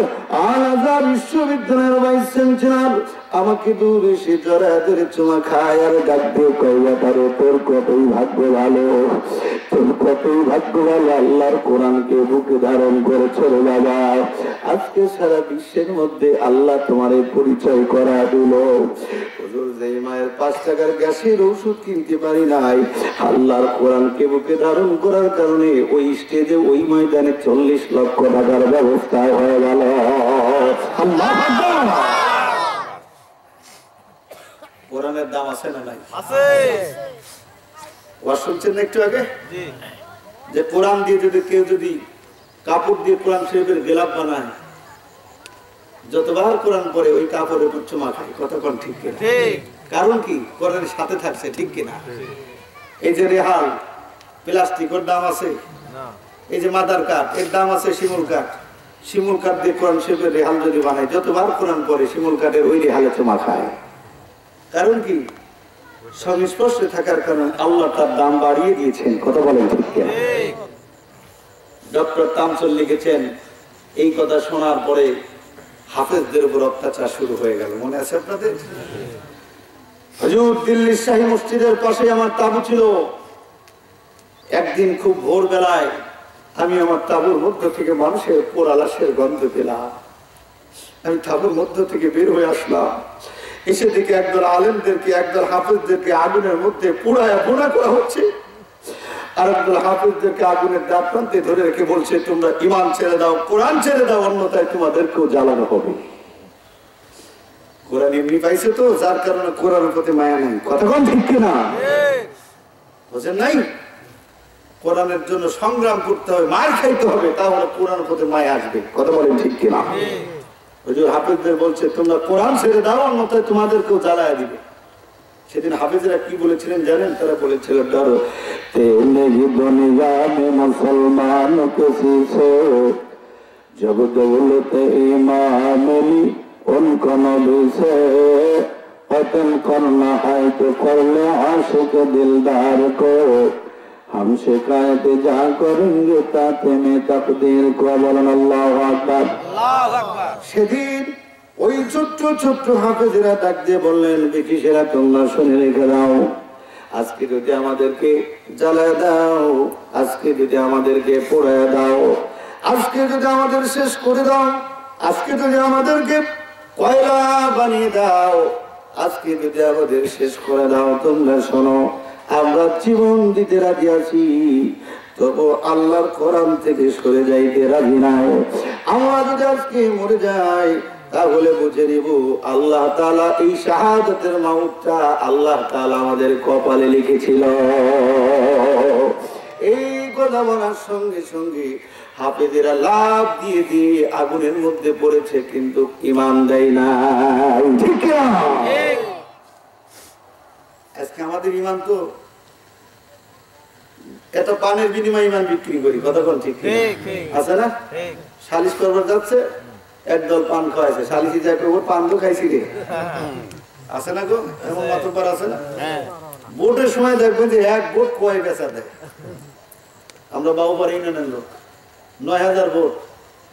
আল আজহার বিশ্ববিদ্যালয়ের ভাইস চ্যান্সেলর আমাকে দূরে সে জড়াদের চুমা খায় আর ডাক দিয়ে কইয়া পারে, তোর কতই ভাগ্য ভালো, তোর কতই ভাগ্য ভালো, আল্লাহর কোরআনকে বুকে ধারণ করেছে রে বাবা। আজকে সারা বিশ্বের মধ্যে আল্লাহ তোমার এই পরিচয় করা দিল। হুজুর যেই মায়ের 5 টাকার গ্যাসের ওষুধ কিনতে পারি নাই, আল্লাহর কোরআনকে বুকে ধারণ করার কারণে ওই স্টেজে ওই ময়দানে 40 লক্ষ টাকার ব্যবস্থা হয়ে গেল। আল্লাহু আকবার। কোরআনের দাম আছে না নাই? আছে। ওয়াজ শুনছেন একটু আগে যে কোরআন দিয়ে যদি কেউ যদি কাপড় দিয়ে কোরআন শরীফের গেলাপ বানায়, যতবার কোরআন পড়ে ওই কাপড়ের উপর চুমা খায়। কতক্ষণ ঠিক কিনা? ঠিক। কারণ কি? কোরআনের সাথে থাকছে, ঠিক কিনা? এই যে রেহাল প্লাস্টিক, ওর দাম আছে না। এই যে মাদার কাঠ, এর দাম আছে শিমুল কাঠ। শিমুল কাঠ দিয়ে কোরআন শরীফের রেহাল যদি বানায়, যতবার কোরআন পড়ে শিমুল কাঠের ওই রেহালে চুমা খায়। কারণ কি? সংস্পর্শে থাকার কারণে আল্লাহ তার দাম বাড়িয়ে দিয়েছেন। কথা বলেন ঠিক কিনা? ডক্টর তামসুল লিখেছেন, এই কথা শোনার পরে হাফেজদের উপর অত্যাচার শুরু হয়ে গেল। মনে আছে আপনাদের? হুজুর, দিল্লির শাহী মসজিদের পাশে আমার তাবু ছিল। একদিন খুব ভোরবেলায় আমি আমার তাবুর মধ্য থেকে মানুষের পোড়া লাশের গন্ধ পেলাম। আমি তাবুর মধ্য থেকে বের হয়ে আসলাম। এসে দেখে একদল আলেমদেরকে, একদল হাফেজদেরকে আগুনের মধ্যে পোড়ায় ভোনা করা হচ্ছে। আর একদল হাফেজদেরকে আগুনের দাঁত প্রান্তে ধরে রেখে বলছে, তোমরা ঈমান ছেড়ে দাও, কোরআন ছেড়ে দাও, অন্যথায় তোমাদেরকেও জ্বালানো হবে। কোরআন এমনি পাইছে তো, যার কারণে কোরআনের প্রতি মায়া নাই। কথা কোন ঠিক কিনা? বুঝেন নাই? কোরআনের জন্য সংগ্রাম করতে হবে, মার খাইতে হবে, তাহলে কোরআনের প্রতি মায়া আসবে। কথা বলেন ঠিক কিনা? হুজুর হাফেজদের বলছে, তোমরা কোরআন ছেড়ে দাও, অন্যথায় তোমাদেরকেও জ্বালায়া দিবে। সেদিন হাফেজরা কি বলেছিলেন জানেন? তারা বলেছিলেন, ডরো তেনে দুনিয়া মে মুসলমান কিসি সে জব দৌলত ইমাম আলী उनको नबी से वतन करना है तो कर ले आशिक दिलदार को हम शिकायत जा करेंगे ताते में तकदीर को बोलन अल्लाहु আকবার। আল্লাহু আকবার। সেদিন ওই ছোট্ট ছোট্ট হাফেজরা ডাক দিয়ে বললেন, ব্রিটিশেরা তোমরা শুনে রেখে দাও, আজকে যদি আমাদেরকে জ্বালায় দাও, আজকে যদি আমাদেরকে পোড়ায় দাও, আজকে যদি আমাদের শেষ করে দাও, আজকে যদি আমাদেরকে কয়লা বানিয়ে দাও, আজকে যদি আমাদের শেষ করে দাও, তোমরা শোনো, আমরা জীবন দিতে রাজি আছি, তবু আল্লাহর কোরআন থেকে সরে যাইতে রাজি নাই। আমরা যদি আজকে মরে যাই, তাহলে বুঝে নিব আল্লাহ তাআলা এই শাহাদাতের মাউতটা আল্লাহ তাআলা আমাদের কপালে লিখেছিল। এই কথা বলার সঙ্গে সঙ্গে হাফেজেরা লাভ দিয়ে দিয়ে আগুনের মধ্যে পড়েছে, কিন্তু ঈমান দেয় না। ঠিক না? আজকে আমাদের ঈমান তো এত পানের বিনিময়ে ঈমান বিক্রি করি। কথা কোন ঠিক আছে না? সালিশ করবার যাচ্ছে, একদল পান খাওয়াইছে, সালিশি যাই করবো, পান তো খাইছি রে। আছে না গো? এমন মাতব্বর আছে না? ভোটের সময় দেখবেন যে এক ভোট কয় বেচা দেয়। আমরা বাবুপাড়া ইউনিয়নের লোক, ৯,০০০ ভোট,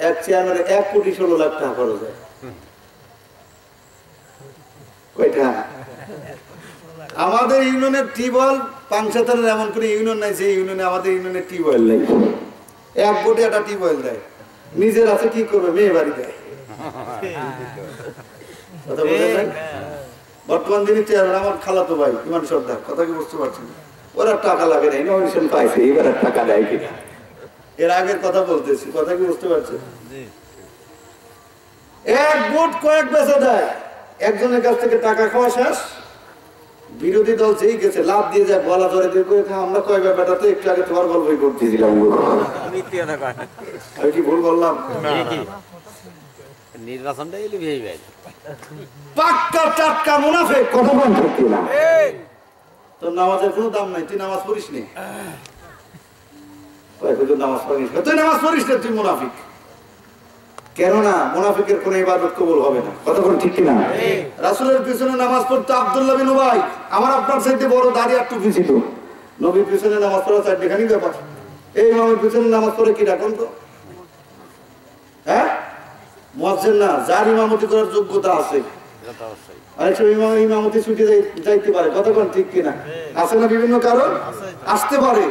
এক চেয়ারম্যানে ১,১৬,০০,০০০ টাকা খরচ হয়। কয়টা? আমাদের ইউনিয়নের টিউবওয়েল পাংশাতারের এমন কোন ইউনিয়ন নাই যে ইউনিয়নে আমাদের ইউনিয়নের টিউবওয়েল নেই। এক ভোটে একটা টিউবওয়েল দেয়, নিজের আছে কি করবে, মেয়ে বাড়ি দেয়। কথা বলেন? বর্তমান দিনে চেয়ারম্যান আমার খালাতো ভাই ইমান সর্দার, কথা কি বুঝতে পারছেন? ওরা টাকা লাগে নাই, নমিনেশন পাইছে, এবার টাকা দেয় কিনা। এর আগের কথা বলতেছি, কথা কি বুঝতে পারছেন? এক ভোট কয়েক বেচা দেয়, একজনের কাছ থেকে টাকা খাওয়া শেষ, বিরোধী দল যেই গেছে লাভ দিয়ে যায়, গলা ধরে দিয়ে আমরা কয় ব্যাপারটা তো একটু আগে তোমার গল্পই করতেছিলাম। আমি কি ভুল বললাম? নির্বাচনটা পাক্কা টাটকা মুনাফিক। কথা বল ঠিক না? তোর নামাজের কোনো দাম নাই, তুই নামাজ পড়িস নি, নামাজ পড়িস, তুই নামাজ পড়িস না, তুই মুনাফিক। কেননা মুনাফিকের কোন ইবাদত কবুল হবে না। কতক্ষণ ঠিক কিনা? রাসূলের পিছনে নামাজ পড়তো আব্দুল্লাহ বিন উবাই, আমার আপনার চাইতে বড় দাড়ি আর টুপি ছিল। নবীর পিছনে নামাজ পড়া চারটিখানি ব্যাপার। এই ইমামের পিছনে নামাজ পড়ে কি রাখুন তো? হ্যাঁ, মুয়াজ্জিন না, যার ইমামতি করার যোগ্যতা আছে, আরেকটা ইমামতি ছুটে যাইতে পারে। কতক্ষণ ঠিক কিনা? আছে না বিভিন্ন কারণ আসতে পারে।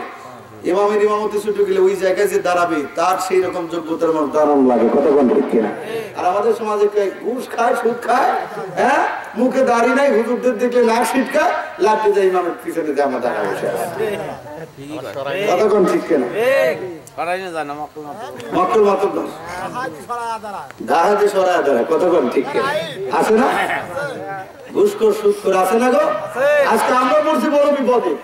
ইমামের ইমামতি ছুটে গেলে ওই জায়গায় যে দাঁড়াবে তার সেই রকম যোগ্যতার মানুষ দাঁড়ানো লাগে। কতক্ষণ ঠিক কিনা? আর আমাদের সমাজে ঘুষ খায়, সুদ খায়, হ্যাঁ, মুখে দাড়ি নাই, হুজুরদের দেখলে না ছিটকায়, লাফতে যায় ইমামের পিছনে যে আমার দাঁড়া বসে আছে। কতক্ষণ ঠিক কিনা? কতক্ষণ ঠিক কিনা? আছে না ঘুষখোর সুদখোর? আছে না গো? আজকে আমরা পড়ছি বড় বিপদে।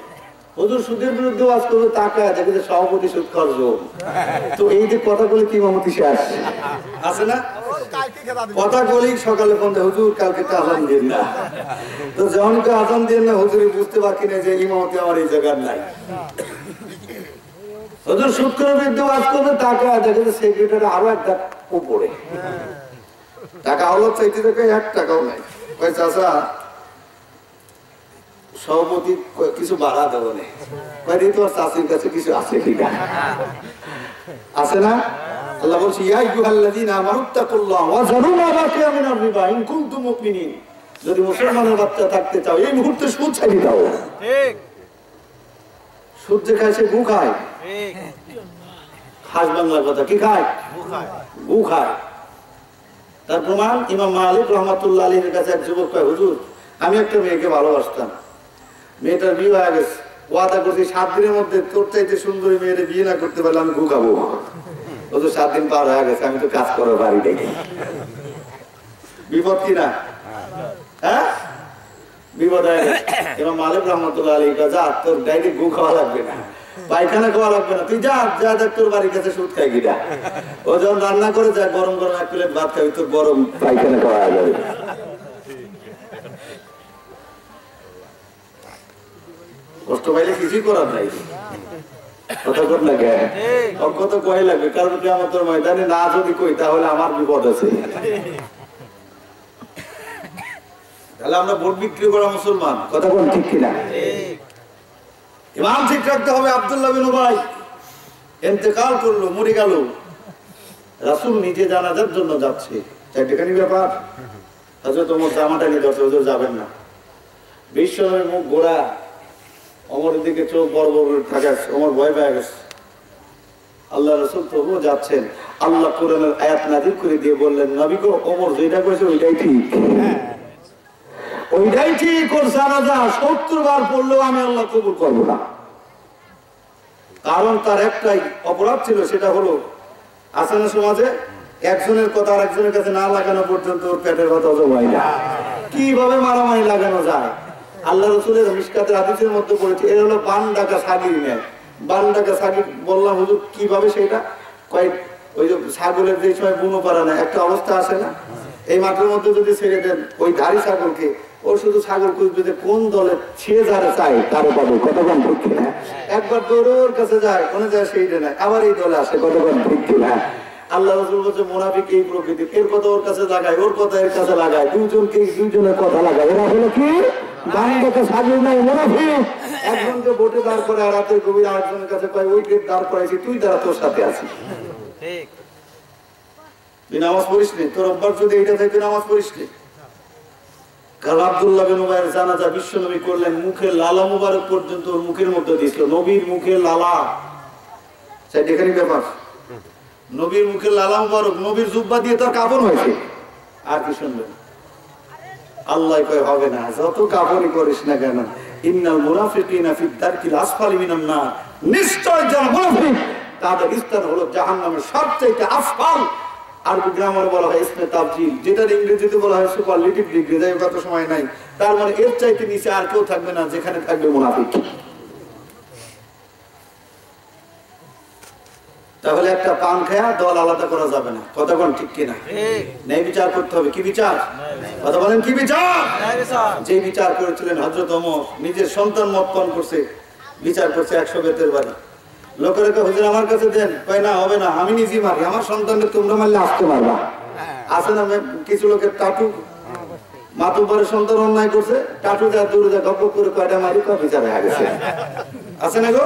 হুজুর সুদের বিরুদ্ধে ওয়াজ করবে, তাকায় দেখে যে সভাপতি সুদ খরচ। তো এই যে কথা বলে কি ইমামতি শেষ? আছে না? কথা বলি সকালে ফোন দেয়, হুজুর কালকে তো আজান দিন না। তো যখন আজান দিন না, হুজুর বুঝতে পারছি না যে ইমামতি আমার এই জায়গার নাই। হুজুর সুদ করে বিরুদ্ধে ওয়াজ করবে, তাকায় দেখে যে সেক্রেটারি আরো একটা উপরে টাকা হলো চাইতে দেখে 1 টাকাও নাই। চাচা সভাপতি কিছু বাড়া দেবো না, তোমার চাষির কাছে কিছু আছে কিনা, আছে না? আল্লাহ বলছে ইয়া আইয়ুহাল্লাযীনা আমানুত্তাকুল্লাহ ওয়া যারু মা বাকিয়া মিনার রিবা ইন কুনতুম মুমিনিন। যদি মুসলমানের বাচ্চা থাকতে চাও এই মুহূর্তে সুদ ছেড়ে দাও। ঠিক সুদ যে খায় সে গু খায়, ঠিক খাস বাংলা কথা, কি খায়? গু খায়। তার প্রমাণ ইমাম মালিক রহমাতুল্লাহ আলাইহির কাছে এক যুবক কয়, হুজুর আমি একটা মেয়েকে ভালোবাসতাম, মেয়েটার বিয়ে হয়ে গেছে, ওয়াদা করছি 7 দিনের মধ্যে তোর চাইতে সুন্দরী মেয়েরে বিয়ে না করতে পারলে আমি গু খাবো। হুজুর 7 দিন পার হয়ে গেছে, আমি তো কাজ করার বাড়ি দেখি। বিপদ কিনা? হ্যাঁ বিপদ হয়ে গেছে। ইমাম মালিক রহমাতুল্লাহ আলাইহি কয়, যা তোর ডাইরেক্ট গু খাওয়া লাগবে না, পায়খানা খাওয়া লাগবে না, তুই যা যা দেখ তোর বাড়ির কাছে সুদ খাই কিনা। ও যখন রান্না করে যা গরম গরম 1 প্লেট ভাত খাবি, তোর গরম পায়খানা খাওয়া যাবে। কষ্ট পাইলে কিছুই করার নাই, কথা কর না কে কত কয় লাগবে, কারণ কি আমার তোর ময়দানে না যদি কই তাহলে আমার বিপদ আছে। তাহলে আমরা ভোট বিক্রি করা মুসলমান, কথা কোন ঠিক কিনা? ইমাম ঠিক রাখতে হবে। আব্দুল্লাহ বিন উবাই ইন্তেকাল করলো, মরে গেল, রাসূল নিজে জানাজার জন্য যাচ্ছে, চারটেখানি ব্যাপার। হযরত ওমর জামাটা নিয়ে ধরছে, হুজুর যাবেন না। বিশ্বনবীর মুখ গোড়া, ওমরের দিকে চোখ বড় বড় থাকে, ওমর ভয় পেয়ে গেছে। আল্লাহ রাসূল তবুও যাচ্ছেন। আল্লাহ কোরআনের আয়াত নাযিল করে দিয়ে বললেন, নবী গো ওমর যেটা করেছে ওইটাই ঠিক, ওইটাই ঠিক। ওর জানাজা 70 বার পড়লেও আমি আল্লাহ কবুল করবো না। কারণ তার একটাই অপরাধ ছিল, সেটা হলো আসলে সমাজে একজনের কথা আর একজনের কাছে না লাগানো পর্যন্ত ওর পেটের কথা জমায় না। কিভাবে মারামারি লাগানো যায়? আল্লাহ রাসূলের মিশকাতের হাদিসের মধ্যে পড়েছে, এর হলো বান ডাকা ছাগির নেয়। বান ডাকা ছাগি বললাম, হুজুর কিভাবে সেটা? কয়েক ওই যে ছাগলের যে সময় বুনো পারা না একটা অবস্থা আসে না, এই মাঠের মধ্যে যদি ছেড়ে দেন ওই ধারি ছাগলকে, ও শুধু ছাগল খুঁজবে যে কোন দলে সে যারা চায় তারও পাবে, কতক্ষণ ঠিক কিনা? একবার দৌড়োর কাছে যায়, কোনো যায় সেইটা নাই, আবার এই দলে আসে, কতক্ষণ ঠিক কিনা? আল্লাহ রাসূল বলছে মুনাফিক এই প্রকৃতির, এর কথা ওর কাছে লাগায়, ওর কথা এর কাছে লাগায়, দুজনকে দুজনের কথা লাগায়। এরা হলো কি বান্দাকে সাজিয়ে নাই মুনাফিক। একজনকে ভোটে দাঁড় করে আর রাতের গভীর আরেকজনের কাছে কয় ওই গেট দাঁড় করাইছি, তুই দাঁড়া, তোর সাথে আছি। ঠিক তুই নামাজ পড়িস নি, তোর অভ্যাস যদি এইটা থেকে নামাজ পড়িস নি। কাল আব্দুল্লাহ বিন উবাইয়ের জানাজা বিশ্বনবী করলেন, মুখে লালা মুবারক পর্যন্ত ওর মুখের মধ্যে দিছিল, নবীর মুখে লালা, সেটা এখানে ব্যাপার। নবীর মুখে লালা মুবারক, নবীর জুব্বা দিয়ে তার কাফন হয়েছে। আর কি শুনবেন? আল্লাহ কয় হবে না, যত কাফনই করিস না কেন, ইন্নাল মুনাফিকিনা ফিদ দারকিল আসফালি মিনান নার, নিশ্চয় যারা মুনাফিক তাদের স্থান হলো জাহান্নামের সবচেয়ে আসফাল। আরবি গ্রামারে বলা হয় ইসমে তাবজিল, যেটা ইংরেজিতে বলা হয় সুপারলেটিভ ডিগ্রি, যাই কত সময় নাই। তার মানে এর চাইতে নিচে আর কেউ থাকবে না যেখানে থাকবে মুনাফিক। তাহলে একটা পান খায়া দল আলাদা করা যাবে না, কতক্ষণ ঠিক কিনা? ন্যায় বিচার করতে হবে। কি বিচার? কথা বলেন, কি বিচার? যে বিচার করেছিলেন হযরত ওমর, নিজের সন্তান মত পান করছে, বিচার করছে 100 বেতের বাড়ি। লোকের হুজুর আমার কাছে দেন, কয় না হবে না, আমি নিজেই মারি, আমার সন্তানকে তোমরা মারলে আসতে পারবা। আছে না কিছু লোকের টাটু, মাতুব্বরের সন্তান অন্যায় করছে, টাটু যা দূরে যা গপ করে কয়টা মারি, কয় বিচার হয়ে গেছে। আছে না গো?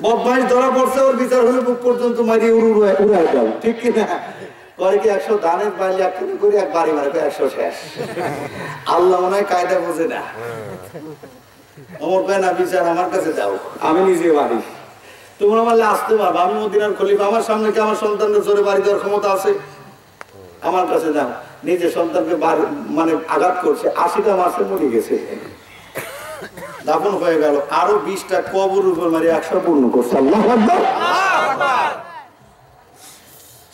বদমাইশ ধরা পড়ছে, ওর বিচার হলে বুক পর্যন্ত মারি উড়াই দাও, ঠিক কিনা? পরে কি 100 ধানের বাইলে এক করে এক বাড়ি মারে, 100 শেষ। আল্লাহ মনে হয় কায়দা বোঝে না। ওমর কয় না, বিচার আমার কাছে দাও, আমি নিজে বাড়ি, তোমরা মারলে আসতে পারবা, আমি মদিনার খলিফা, আমার সামনে কি আমার সন্তানদের জোরে বাড়ি দেওয়ার ক্ষমতা আছে? আমার কাছে দাও। নিজের সন্তানকে মানে আঘাত করছে, 80টা মাসে মরে গেছে, দাফন হয়ে গেল, আরো 20টা কবর উপর মারি 100 পূর্ণ করছে। আল্লাহু আকবার।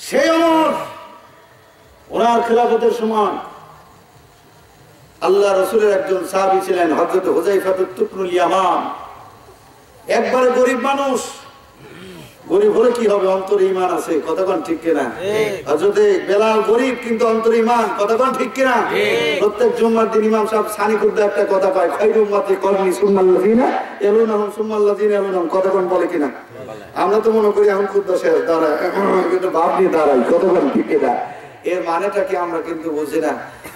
সেই ওমর, ওনার খেলাফতের সময় আল্লাহ রাসূলের একজন সাহাবী ছিলেন হযরত হুযায়ফা ইবনুল ইয়ামান। একবারে গরিব মানুষ, গরিব হলে কি হবে, অন্তরে ঈমান আছে, কতক্ষণ ঠিক কিনা? হযরত বেলাল গরিব কিন্তু অন্তরে ঈমান, কতক্ষণ ঠিক কিনা? প্রত্যেক জুম্মার দিন ইমাম সাহেব সানি করতে একটা কথা পায়, খায়রুল উম্মতি কর্নি সুম্মাল্লাযিনা ইয়ালুনহুম সুম্মাল্লাযিনা ইয়ালুনহুম, কতক্ষণ বলে কিনা? আমরা তো মনে করি এখন খুদ্া শেষ, দাঁড়ায় কিন্তু ভাব নিয়ে দাঁড়াই, কতক্ষণ ঠিক কিনা? এর মানেটা কি আমরা কিন্তু বুঝি না।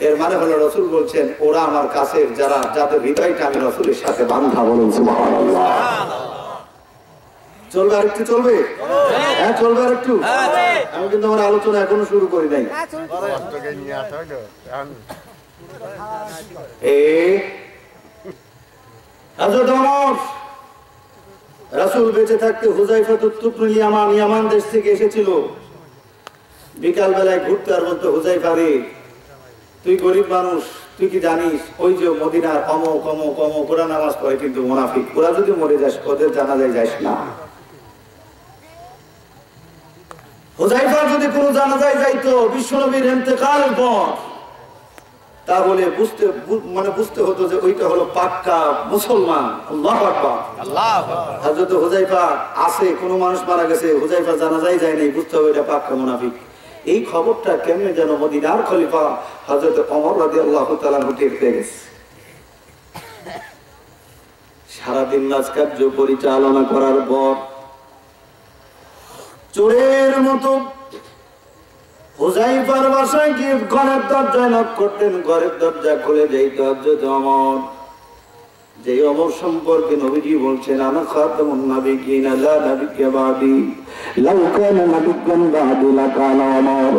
এর মানে হলো রাসূল বলছেন ওরা আমার কাছের যারা, যাদের হৃদয়টা আমি রাসূলের সাথে বাঁধা। বলুন সুবহানাল্লাহ। চলবে আর একটু, চলবে? হ্যাঁ চলবে আর একটু। আমি কিন্তু আমার আলোচনা এখনো শুরু করি নাই। রাসূল বেঁচে থাকতে হুযায়ফা ইবনুল ইয়ামান দেশ থেকে এসেছিল। বিকাল বেলায় ঘুরতে আর বলতো, হুযায়ফা রে, তুই গরিব মানুষ, তুই কি জানিস ওই যে মদিনার অমুক অমুক অমুক ওরা নামাজ পড়ে কিন্তু মুনাফিক, ওরা যদি মরে যাস ওদের জানাজায় যাস না। হুযায়ফা যদি কোনো জানাজায় যাইতো বিশ্বনবীর ইন্তেকালের পর, তাহলে বুঝতে হতো যে ওইটা হলো পাক্কা মুসলমান। আল্লাহু আকবার, আল্লাহু আকবার। হযরত হুযায়ফা আছে, কোনো মানুষ মারা গেছে, হুযায়ফা জানাজায় যায় নাই, বুঝতে হবে এটা পাক্কা মুনাফিক। এই খবরটা কেমনে যেন মদিনার খলিফা হযরত ওমর রাদিয়াল্লাহু তাআলা টের পেয়ে গেছে। সারাদিন রাজকার্য পরিচালনা করার পর চোরের মতো হুযায়ফার বাসায় গিয়ে ঘরের দরজায় নক করতেন। ঘরের দরজা খুলে যেই হযরত ওমর, যে ওমর সম্পর্কে নবীজি বলছেন, আনা খাতামুন নাবিয়্যিন লা নাবিয়্যা বাদি লাউ কানা নাবিয়্যান বাদি লাকানা ওমর।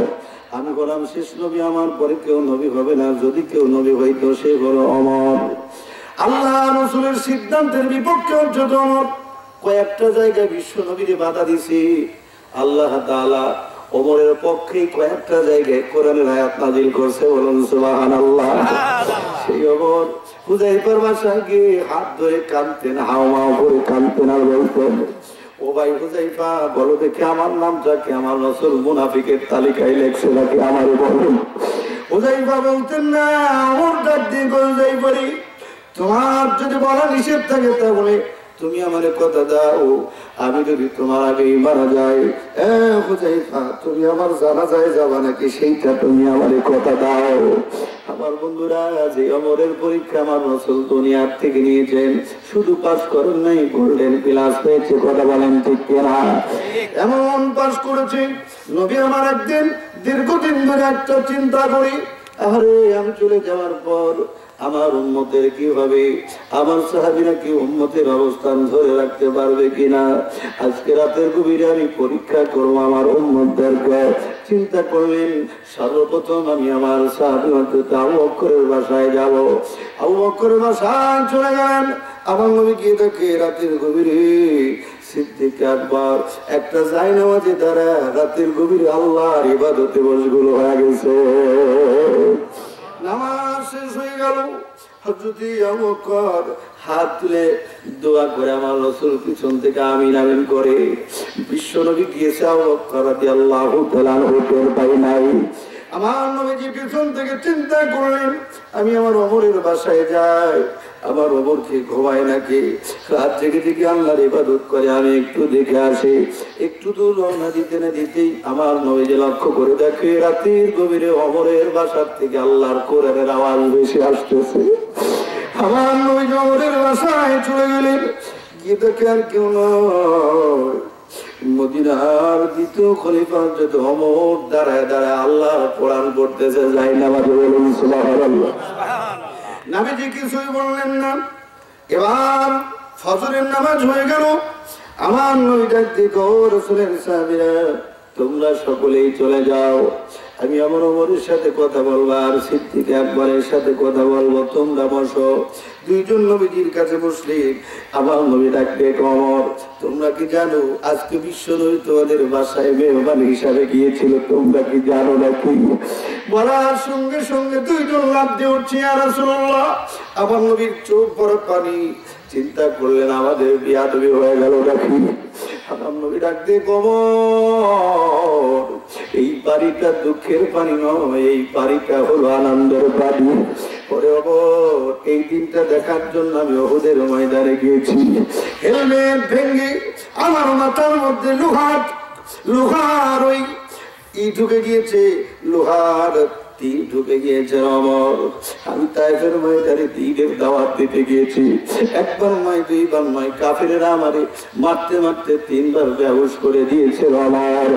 আমি বললাম শেষ নবী, আমার পরে কেউ নবী হবে না, যদি কেউ নবী হইতো সে হলো ওমর। আল্লাহ রাসূলের সিদ্ধান্তের বিপক্ষে হযরত ওমর কয়েকটা জায়গায় বিশ্ব নবীরে বাধা দিয়েছে। আল্লাহ তাআলা ওমরের পক্ষে কয়েকটা জায়গায় কোরআনের আয়াত নাযিল করছে। বলুন সুবহানাল্লাহ। সেই ওমর হুযায়ফার বাসায় গিয়ে হাত ধরে কাঁদতেন, হাওমাও করে কাঁদতেন আর বলতেন, ও ভাই হুযায়ফা, বলো দেখি আমার নামটা কি, আমার রাসূল মুনাফিকের তালিকায় লেখছে নাকি, আমারে বলুন। হুযায়ফা বলতেন না, ওমর ডাক দিয়ে হুযায়ফা রে, তোমার যদি বলা নিষেধ থাকে তাহলে তুমি আমার কথা দাও, আমি যদি তোমার আগেই মারা যাই, হুযায়ফা তুমি আমার জানাজায় যাবা নাকি সেইটা তুমি আমার কথা দাও। আমার বন্ধুরা, যে ওমরের পরীক্ষা আমার রাসূল দুনিয়ার থেকে নিয়েছেন, শুধু পাস করেন নাই, গোল্ডেন প্লাস পেয়েছে। কথা বলেন ঠিক কিনা? এমন পাস করেছে নবী আমার একদিন দীর্ঘদিন ধরে একটা চিন্তা করি, আরে আমি চলে যাওয়ার পর আমার উম্মতের কি হবে, আমার সাহাবীরা কি উম্মতের অবস্থান ধরে রাখতে পারবে কিনা। আজকে রাতের গভীরে আমি পরীক্ষা করবো আমার উম্মতদেরকে। চিন্তা করলেন, সর্বপ্রথম আমি আমার সাহাবী হযরত আবু বকরের বাসায় যাব। আবু বকরের বাসায় চলে গেলেন। আমার নবী গিয়ে দেখে রাতের গভীরে সিদ্দিক আকবর একটা জায়নামাজে দ্বারা রাতের গভীরে আল্লাহর ইবাদতে মশগুল হয়ে গেছে। নামাজ শেষ হয়ে গেল, হযরত আবু বকর হাত তুলে দোয়া করে আমার রাসূল পিছন থেকে আমিন আমিন করে। বিশ্বনবী গিয়েছে, আবু বকর রাদিয়াল্লাহু তাআলা টের পাই নাই। আমার নবীজি পিছন থেকে চিন্তা করলেন, আমি আমার ওমরের বাসায় যাই, আমার ওমর কি ঘুমায় নাকি, রাত জেগে জেগে আল্লাহর ইবাদত করে, আমি একটু দেখে আসি। একটু দূর রওনা দিতে না দিতেই আমার নবীজি লক্ষ্য করে দেখে রাতের গভীরে ওমরের বাসার থেকে আল্লাহর কোরআনের আওয়াজ বেশি আসতেছে। আমার নবীজি ওমরের বাসায় চলে গেলেন, গিয়ে দেখে আর কেউ নয়, মদিনার দ্বিতীয় খলিফা হযরত ওমর দাঁড়ায় দাঁড়ায় আল্লাহর কোরআন পড়তেছে। যাই নামাজে বলুন সুবহানাল্লাহ। নবীজি কিছুই বললেন না। এবার ফজরের নামাজ হয়ে গেল। আমার নবী ডাক দিয়ে কও, রাসূলের সাহাবীরা তোমরা সকলেই চলে যাও, আমি আমার ওমরের সাথে কথা বলবো আর সিদ্দিক আকবরের সাথে কথা বলবো, তোমরা বসো। দুইজন নবীজির কাছে বসলেন। আমার নবী ডাক দিয়ে কও, ওমর তোমরা কি জানো আজকে বিশ্ব নবী তোমাদের বাসায় মেহমান হিসাবে গিয়েছিল, তোমরা কি জানো নাকি? বলার সঙ্গে সঙ্গে দুইজন লাফ দিয়ে উঠছে, ইয়া রাসূলুল্লাহ। আমার নবীর চোখ বড় পানি। চিন্তা করলেন আমাদের বিয়াদবি হয়ে গেল নাকি। আমার নবী ডাক দিয়ে কও, ওমর এই পানিটা দুঃখের পানি নয়, এই পানিটা হলো আনন্দের পানি। পরে ওমর এই দিনটা দেখার জন্য আমি উহুদের ময়দানে গিয়েছি। হেলমেট ভেঙে আমার মাথার মধ্যে লোহার ওই ই ঢুকে গিয়েছে, লোহার তীর ঢুকে গিয়েছে ওমর। আমি তায়েফের ময়দানে তীরের দাওয়াত দিতে গিয়েছি, একবার নয় দুইবার নয়, কাফেরেরা আমারে মারতে মারতে 3 বার বেহুশ করে দিয়েছে ওমর।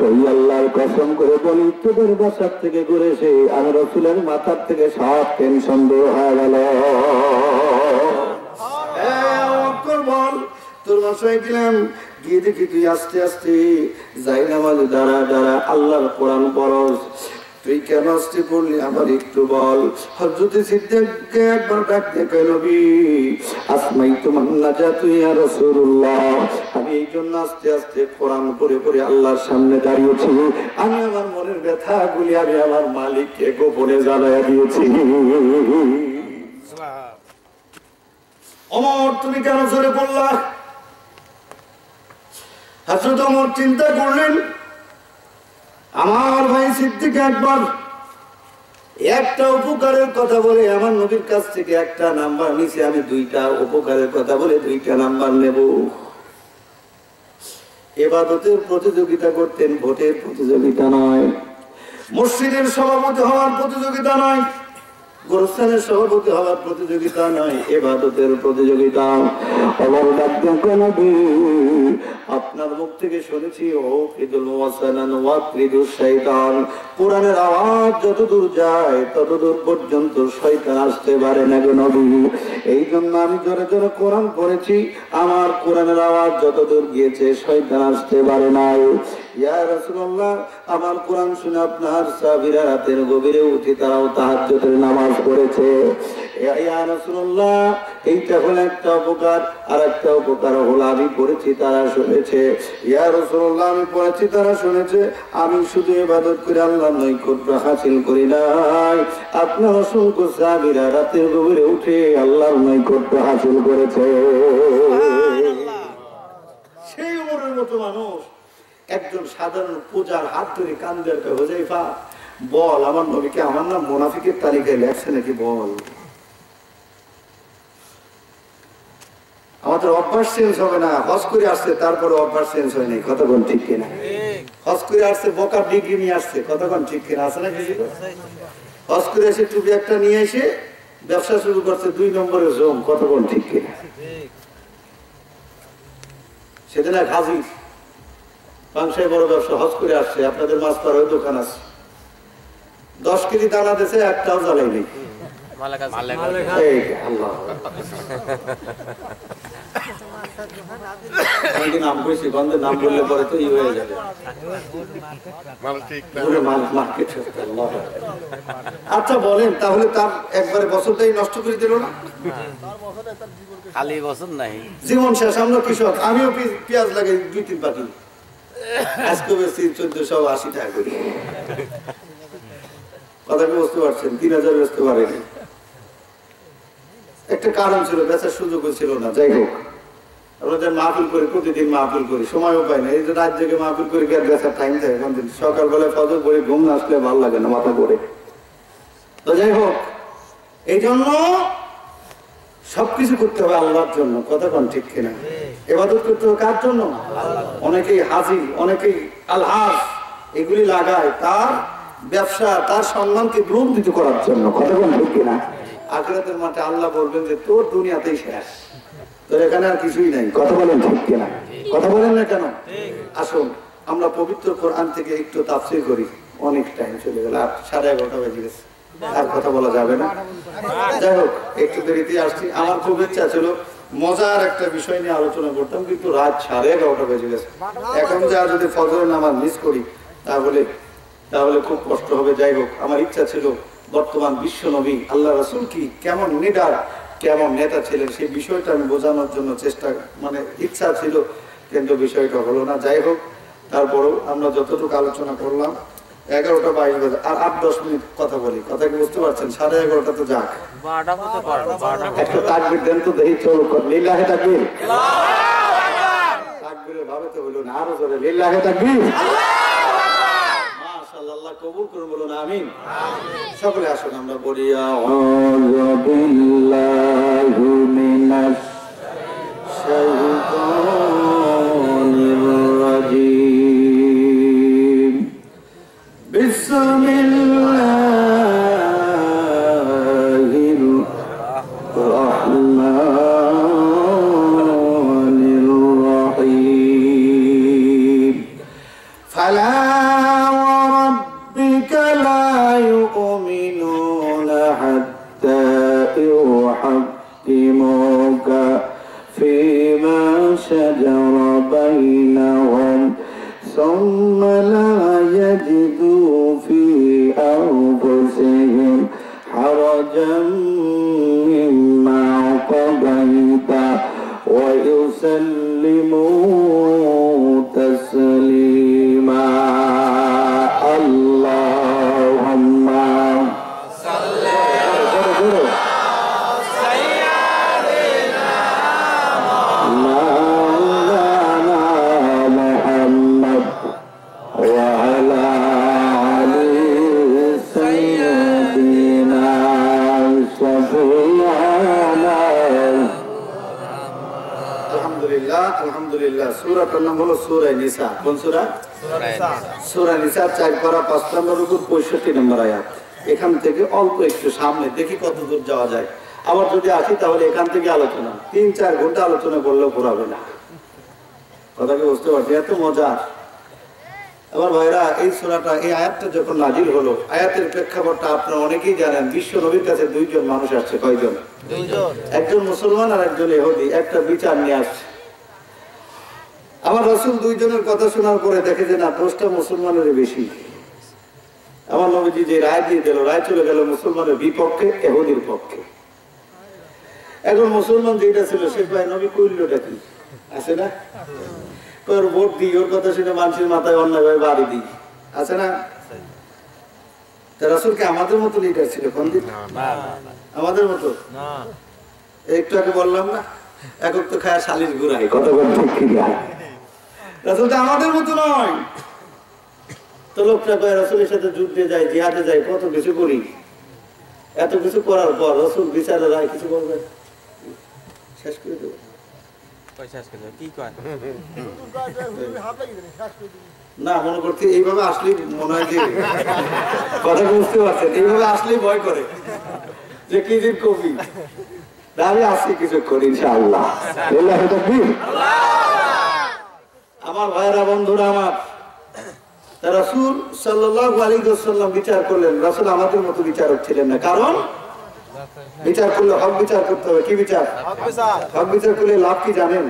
ওই আল্লাহর কসম করে বলি, তোদের বাসার থেকে ঘুরেছে আমি রাসূলের মাথার থেকে সব টেনশন দূর হয়ে গেল। বল তোর বাসায় গেলাম, গিয়ে দেখি তুই আস্তে আস্তে যাই নামাজ দাঁড়া দাঁড়া আল্লাহর কোরআন পড়স। তুই কেন আসতে পড়লি আমার একটু বল। হযরত সিদ্দিককে একবার ডাক দেখে, নবী আসমাই তোমার নাজাত ইয়া রাসূলুল্লাহ, আমি এই জন্য আস্তে আস্তে কোরআন পড়ে পড়ে আল্লাহর সামনে দাঁড়িয়েছি, আমি আমার মনের ব্যথাগুলি আমি আমার মালিককে গোপনে জানাইয়া দিয়েছি। ওমর তুমি কেন জোরে বললা? হযরত ওমর চিন্তা করলেন, আমার ভাই সিদ্দিক একবার একটা উপকারের কথা বলে আমার নবীর কাছ থেকে একটা নাম্বার নিচে, আমি 2টা উপকারের কথা বলে 2টা নাম্বার নেব। ইবাদতের প্রতিযোগিতা করতেন, ভোটের প্রতিযোগিতা নয়, মসজিদের সভাপতি হওয়ার প্রতিযোগিতা নয়, গোরস্থানের সভাপতি হওয়ার প্রতিযোগিতা নয়, ইবাদতের প্রতিযোগিতা। আপনার মুখ থেকে শুনেছি কোরআনের আওয়াজ যতদূর যায় ততদূর পর্যন্ত শয়তান আসতে পারে না গো নবী। এই জন্য আমি জোরে জোরে কোরআন পড়েছি, আমার কোরআনের আওয়াজ যতদূর গিয়েছে শয়তান আসতে পারে নাই। ইয়া রাসূলুল্লাহ, আমার কোরআন শুনে আপনার সাহাবীরা রাতের গভীরে উঠে তারাও তাহাজ্জুদের নামাজ পড়েছে। ইয়া রাসূলুল্লাহ, এইটা হলো একটা উপকার, আর একটা উপকার হলো আমি পড়েছি তারা শুনেছে। ইয়া রাসূলুল্লাহ, আমি পড়েছি তারা শুনেছে, আমি শুধু ইবাদত করে আল্লাহর নৈকট্য হাসিল করি নাই, আপনার অসংখ্য সাহাবীরা রাতের গভীরে উঠে আল্লাহর নৈকট্য হাসিল করেছে। সেই উমরের মতো মানুষ একজন সাধারণ পূজার হাত ধরে কান্দে, হুযায়ফা বল আমার নবীকে আমার নাম মুনাফিকের তালিকায় লেখছে নাকি বল। আমাদের অভ্যাস চেঞ্জ হবে না, হজ করে আসছে তারপরে অভ্যাস চেঞ্জ হয় নাই, কতক্ষণ ঠিক কিনা? হজ করে আসছে বকার ডিগ্রি নিয়ে আসছে, কতক্ষণ ঠিক কিনা? আছে না কিছু? হজ করে এসে টুপি একটা নিয়ে এসে ব্যবসা শুরু করছে 2 নম্বরের জম, কতক্ষণ ঠিক কিনা? সেদিন এক হাজির মাংসায় বড় ব্যবসা, হজ করে আসছে, আপনাদের মাছ পাড়ার দোকান আছে, 10 কেজি দানা দিয়েছে, একটাও জ্বালাই নেই। নাম করেছি বন্ধের নাম বললে পরে তো ই হয়ে যাবে। আচ্ছা বলেন তাহলে তার একবারে বছরটাই নষ্ট করে দিল না? খালি বছর নাই, জীবন শেষ। আমরা কৃষক, আমিও পেঁয়াজ লাগাই 2-3 পাটি, আজকে বেশি 1480 টাকা করি। কথা কি বুঝতে পারছেন? 3000 বেচতে পারেনি, একটা কারণ ছিল, বেচার সুযোগও ছিল না। যাই হোক, আমরা যে মাহফিল করি, প্রতিদিন মাহফিল করি, সময়ও পাই না, এই যে রাত জেগে মাহফিল করি, বেচার টাইম থাকে কোনদিন? সকালবেলায় ফজর করে ঘুম না আসলে ভালো লাগে না, মাথা করে। তো যাই হোক, এই জন্য সবকিছু করতে হবে আল্লাহর জন্য, কতক্ষণ ঠিক কিনা? ইবাদত করতে হবে কার জন্য? অনেকেই হাজি, অনেকেই আলহাজ এগুলি লাগায় তার ব্যবসা, তার সম্মানকে গ্রহণিত করার জন্য, কতক্ষণ ঠিক কিনা? আখিরাতের মাঠে আল্লাহ বলবেন যে তোর দুনিয়াতেই শেষ, তোর এখানে আর কিছুই নাই, কথা বলেন ঠিক কিনা? কথা বলেন না কেন? আসুন আমরা পবিত্র কোরআন থেকে একটু তাফসীর করি, অনেক টাইম চলে গেল, আর 11:30 বেজে গেছে, আর কথা বলা যাবে না। যাই হোক, একটু দেরিতে আসছি, আমার খুব ইচ্ছা ছিল মজার একটা বিষয় নিয়ে আলোচনা করতাম, কিন্তু রাত 11:30 বেজে গেছে। এখন যা যদি ফজরের নামাজ মিস করি তাহলে খুব কষ্ট হবে। যাই হোক, আমার ইচ্ছা ছিল বর্তমান বিশ্ব নবী আল্লাহ রাসূল কি কেমন লিডার, কেমন নেতা ছিলেন, সেই বিষয়টা আমি বোঝানোর জন্য চেষ্টা, ইচ্ছা ছিল, কিন্তু বিষয়টা হলো না। যাই হোক, তারপরেও আমরা যতটুকু আলোচনা করলাম, 11:22 বাজে, আর 8-10 মিনিট কথা বলি। কথা কি বুঝতে পারছেন? 11:30 তো যাক, একটা তাকবীর দেন তো দেখি, চলো লিল্লাহি তাকবীর, তাকবীরের ভাবে তো হলো না, আরো জোরে লিল্লাহি তাকবীর, মাশাআল্লাহ, আল্লাহ কবুল করুন, বলুন আমিন। সকলে আসুন আমরা বলি আউযু বিল্লাহি মিনাশ শাইতানির রাজীম। বিসমিল্লাহির রহমানির রহিম ফালা ওয়া রাব্বিকা লা ইউমিনুনা হাত্তা ইউহাক্কিমুকা ফীমা শাজারা বাইনাহুম ثم لا يجدوا في أنفسهم حرجا مما قضيت ويسلموا تسليما اللهم صل على আলহামদুলিল্লাহ সূরাটার নাম হলো সূরা নিসা। কোন সূরা? সূরা নিসা 4 পারা 5 নম্বর রুকু 65 নম্বর আয়াত। এখান থেকে অল্প একটু সামনে দেখি কত দূর যাওয়া যায়। আবার যদি আসি তাহলে এখান থেকে আলোচনা 3-4 ঘন্টা আলোচনা করলেও পুরাবে না। কথা কি বুঝতে পারছি? এত মজা। আমার ভাইরা, এই সূরাটা, এই আয়াতটা যখন নাজিল হলো, আয়াতের প্রেক্ষাপটটা আপনারা অনেকেই জানেন। বিশ্ব নবীর কাছে দুইজন মানুষ আসছে। কয়জন? দুইজন। একজন মুসলমান আর একজন ইহুদি। একটা বিচার নিয়ে আসছে। আমার রাসূল দুইজনের কথা শোনার পরে দেখে যে না, দোষটা মুসলমানের বেশি। আমার নবীজি যে রায় দিয়ে দিল, রায় চলে গেল মুসলমানের বিপক্ষে, ইহুদির পক্ষে। এখন মুসলমান যেটা ছিল সে ভাই নবী কইলটা কি আছে না, ওর ভোট দিই, ওর কথা শুনে মানুষের মাথায় অন্যায়ভাবে বাড়ি দিই, আছে না? রাসূলকে আমাদের মতো লিডার ছিল কোন দিন? আমাদের মতো একটু আগে বললাম না, একক তো খায় শালির ঘুরাই। কথা বলতে ঠিক রাসূলটা আমাদের মতো নয়। তো লোকটা কয় রাসূলের সাথে যুদ্ধে যায়, জিহাদে যায়, কত কিছু করি। এত কিছু করার পর রাসূল বিচারে রায় কিছু বলবে? শেষ করে দেবো। না, মনে করছি এইভাবে আসলে মনে হয় যে কথা বুঝতে পারছেন, এইভাবে আসলেই ভয় করে যে কি দিন কবি। আমি আসছি কিছু করি ইনশাআল্লাহ। আমার ভাইরা, বন্ধুরা আমার, রাসূল সাল্লাল্লাহু আলাইহি ওয়াসাল্লাম বিচার করলেন। রাসূল আমাদের মতো বিচারক ছিলেন না। কারণ বিচার করলে হক বিচার করতে হবে। কি বিচার? হক বিচার করলে লাভ কি জানেন?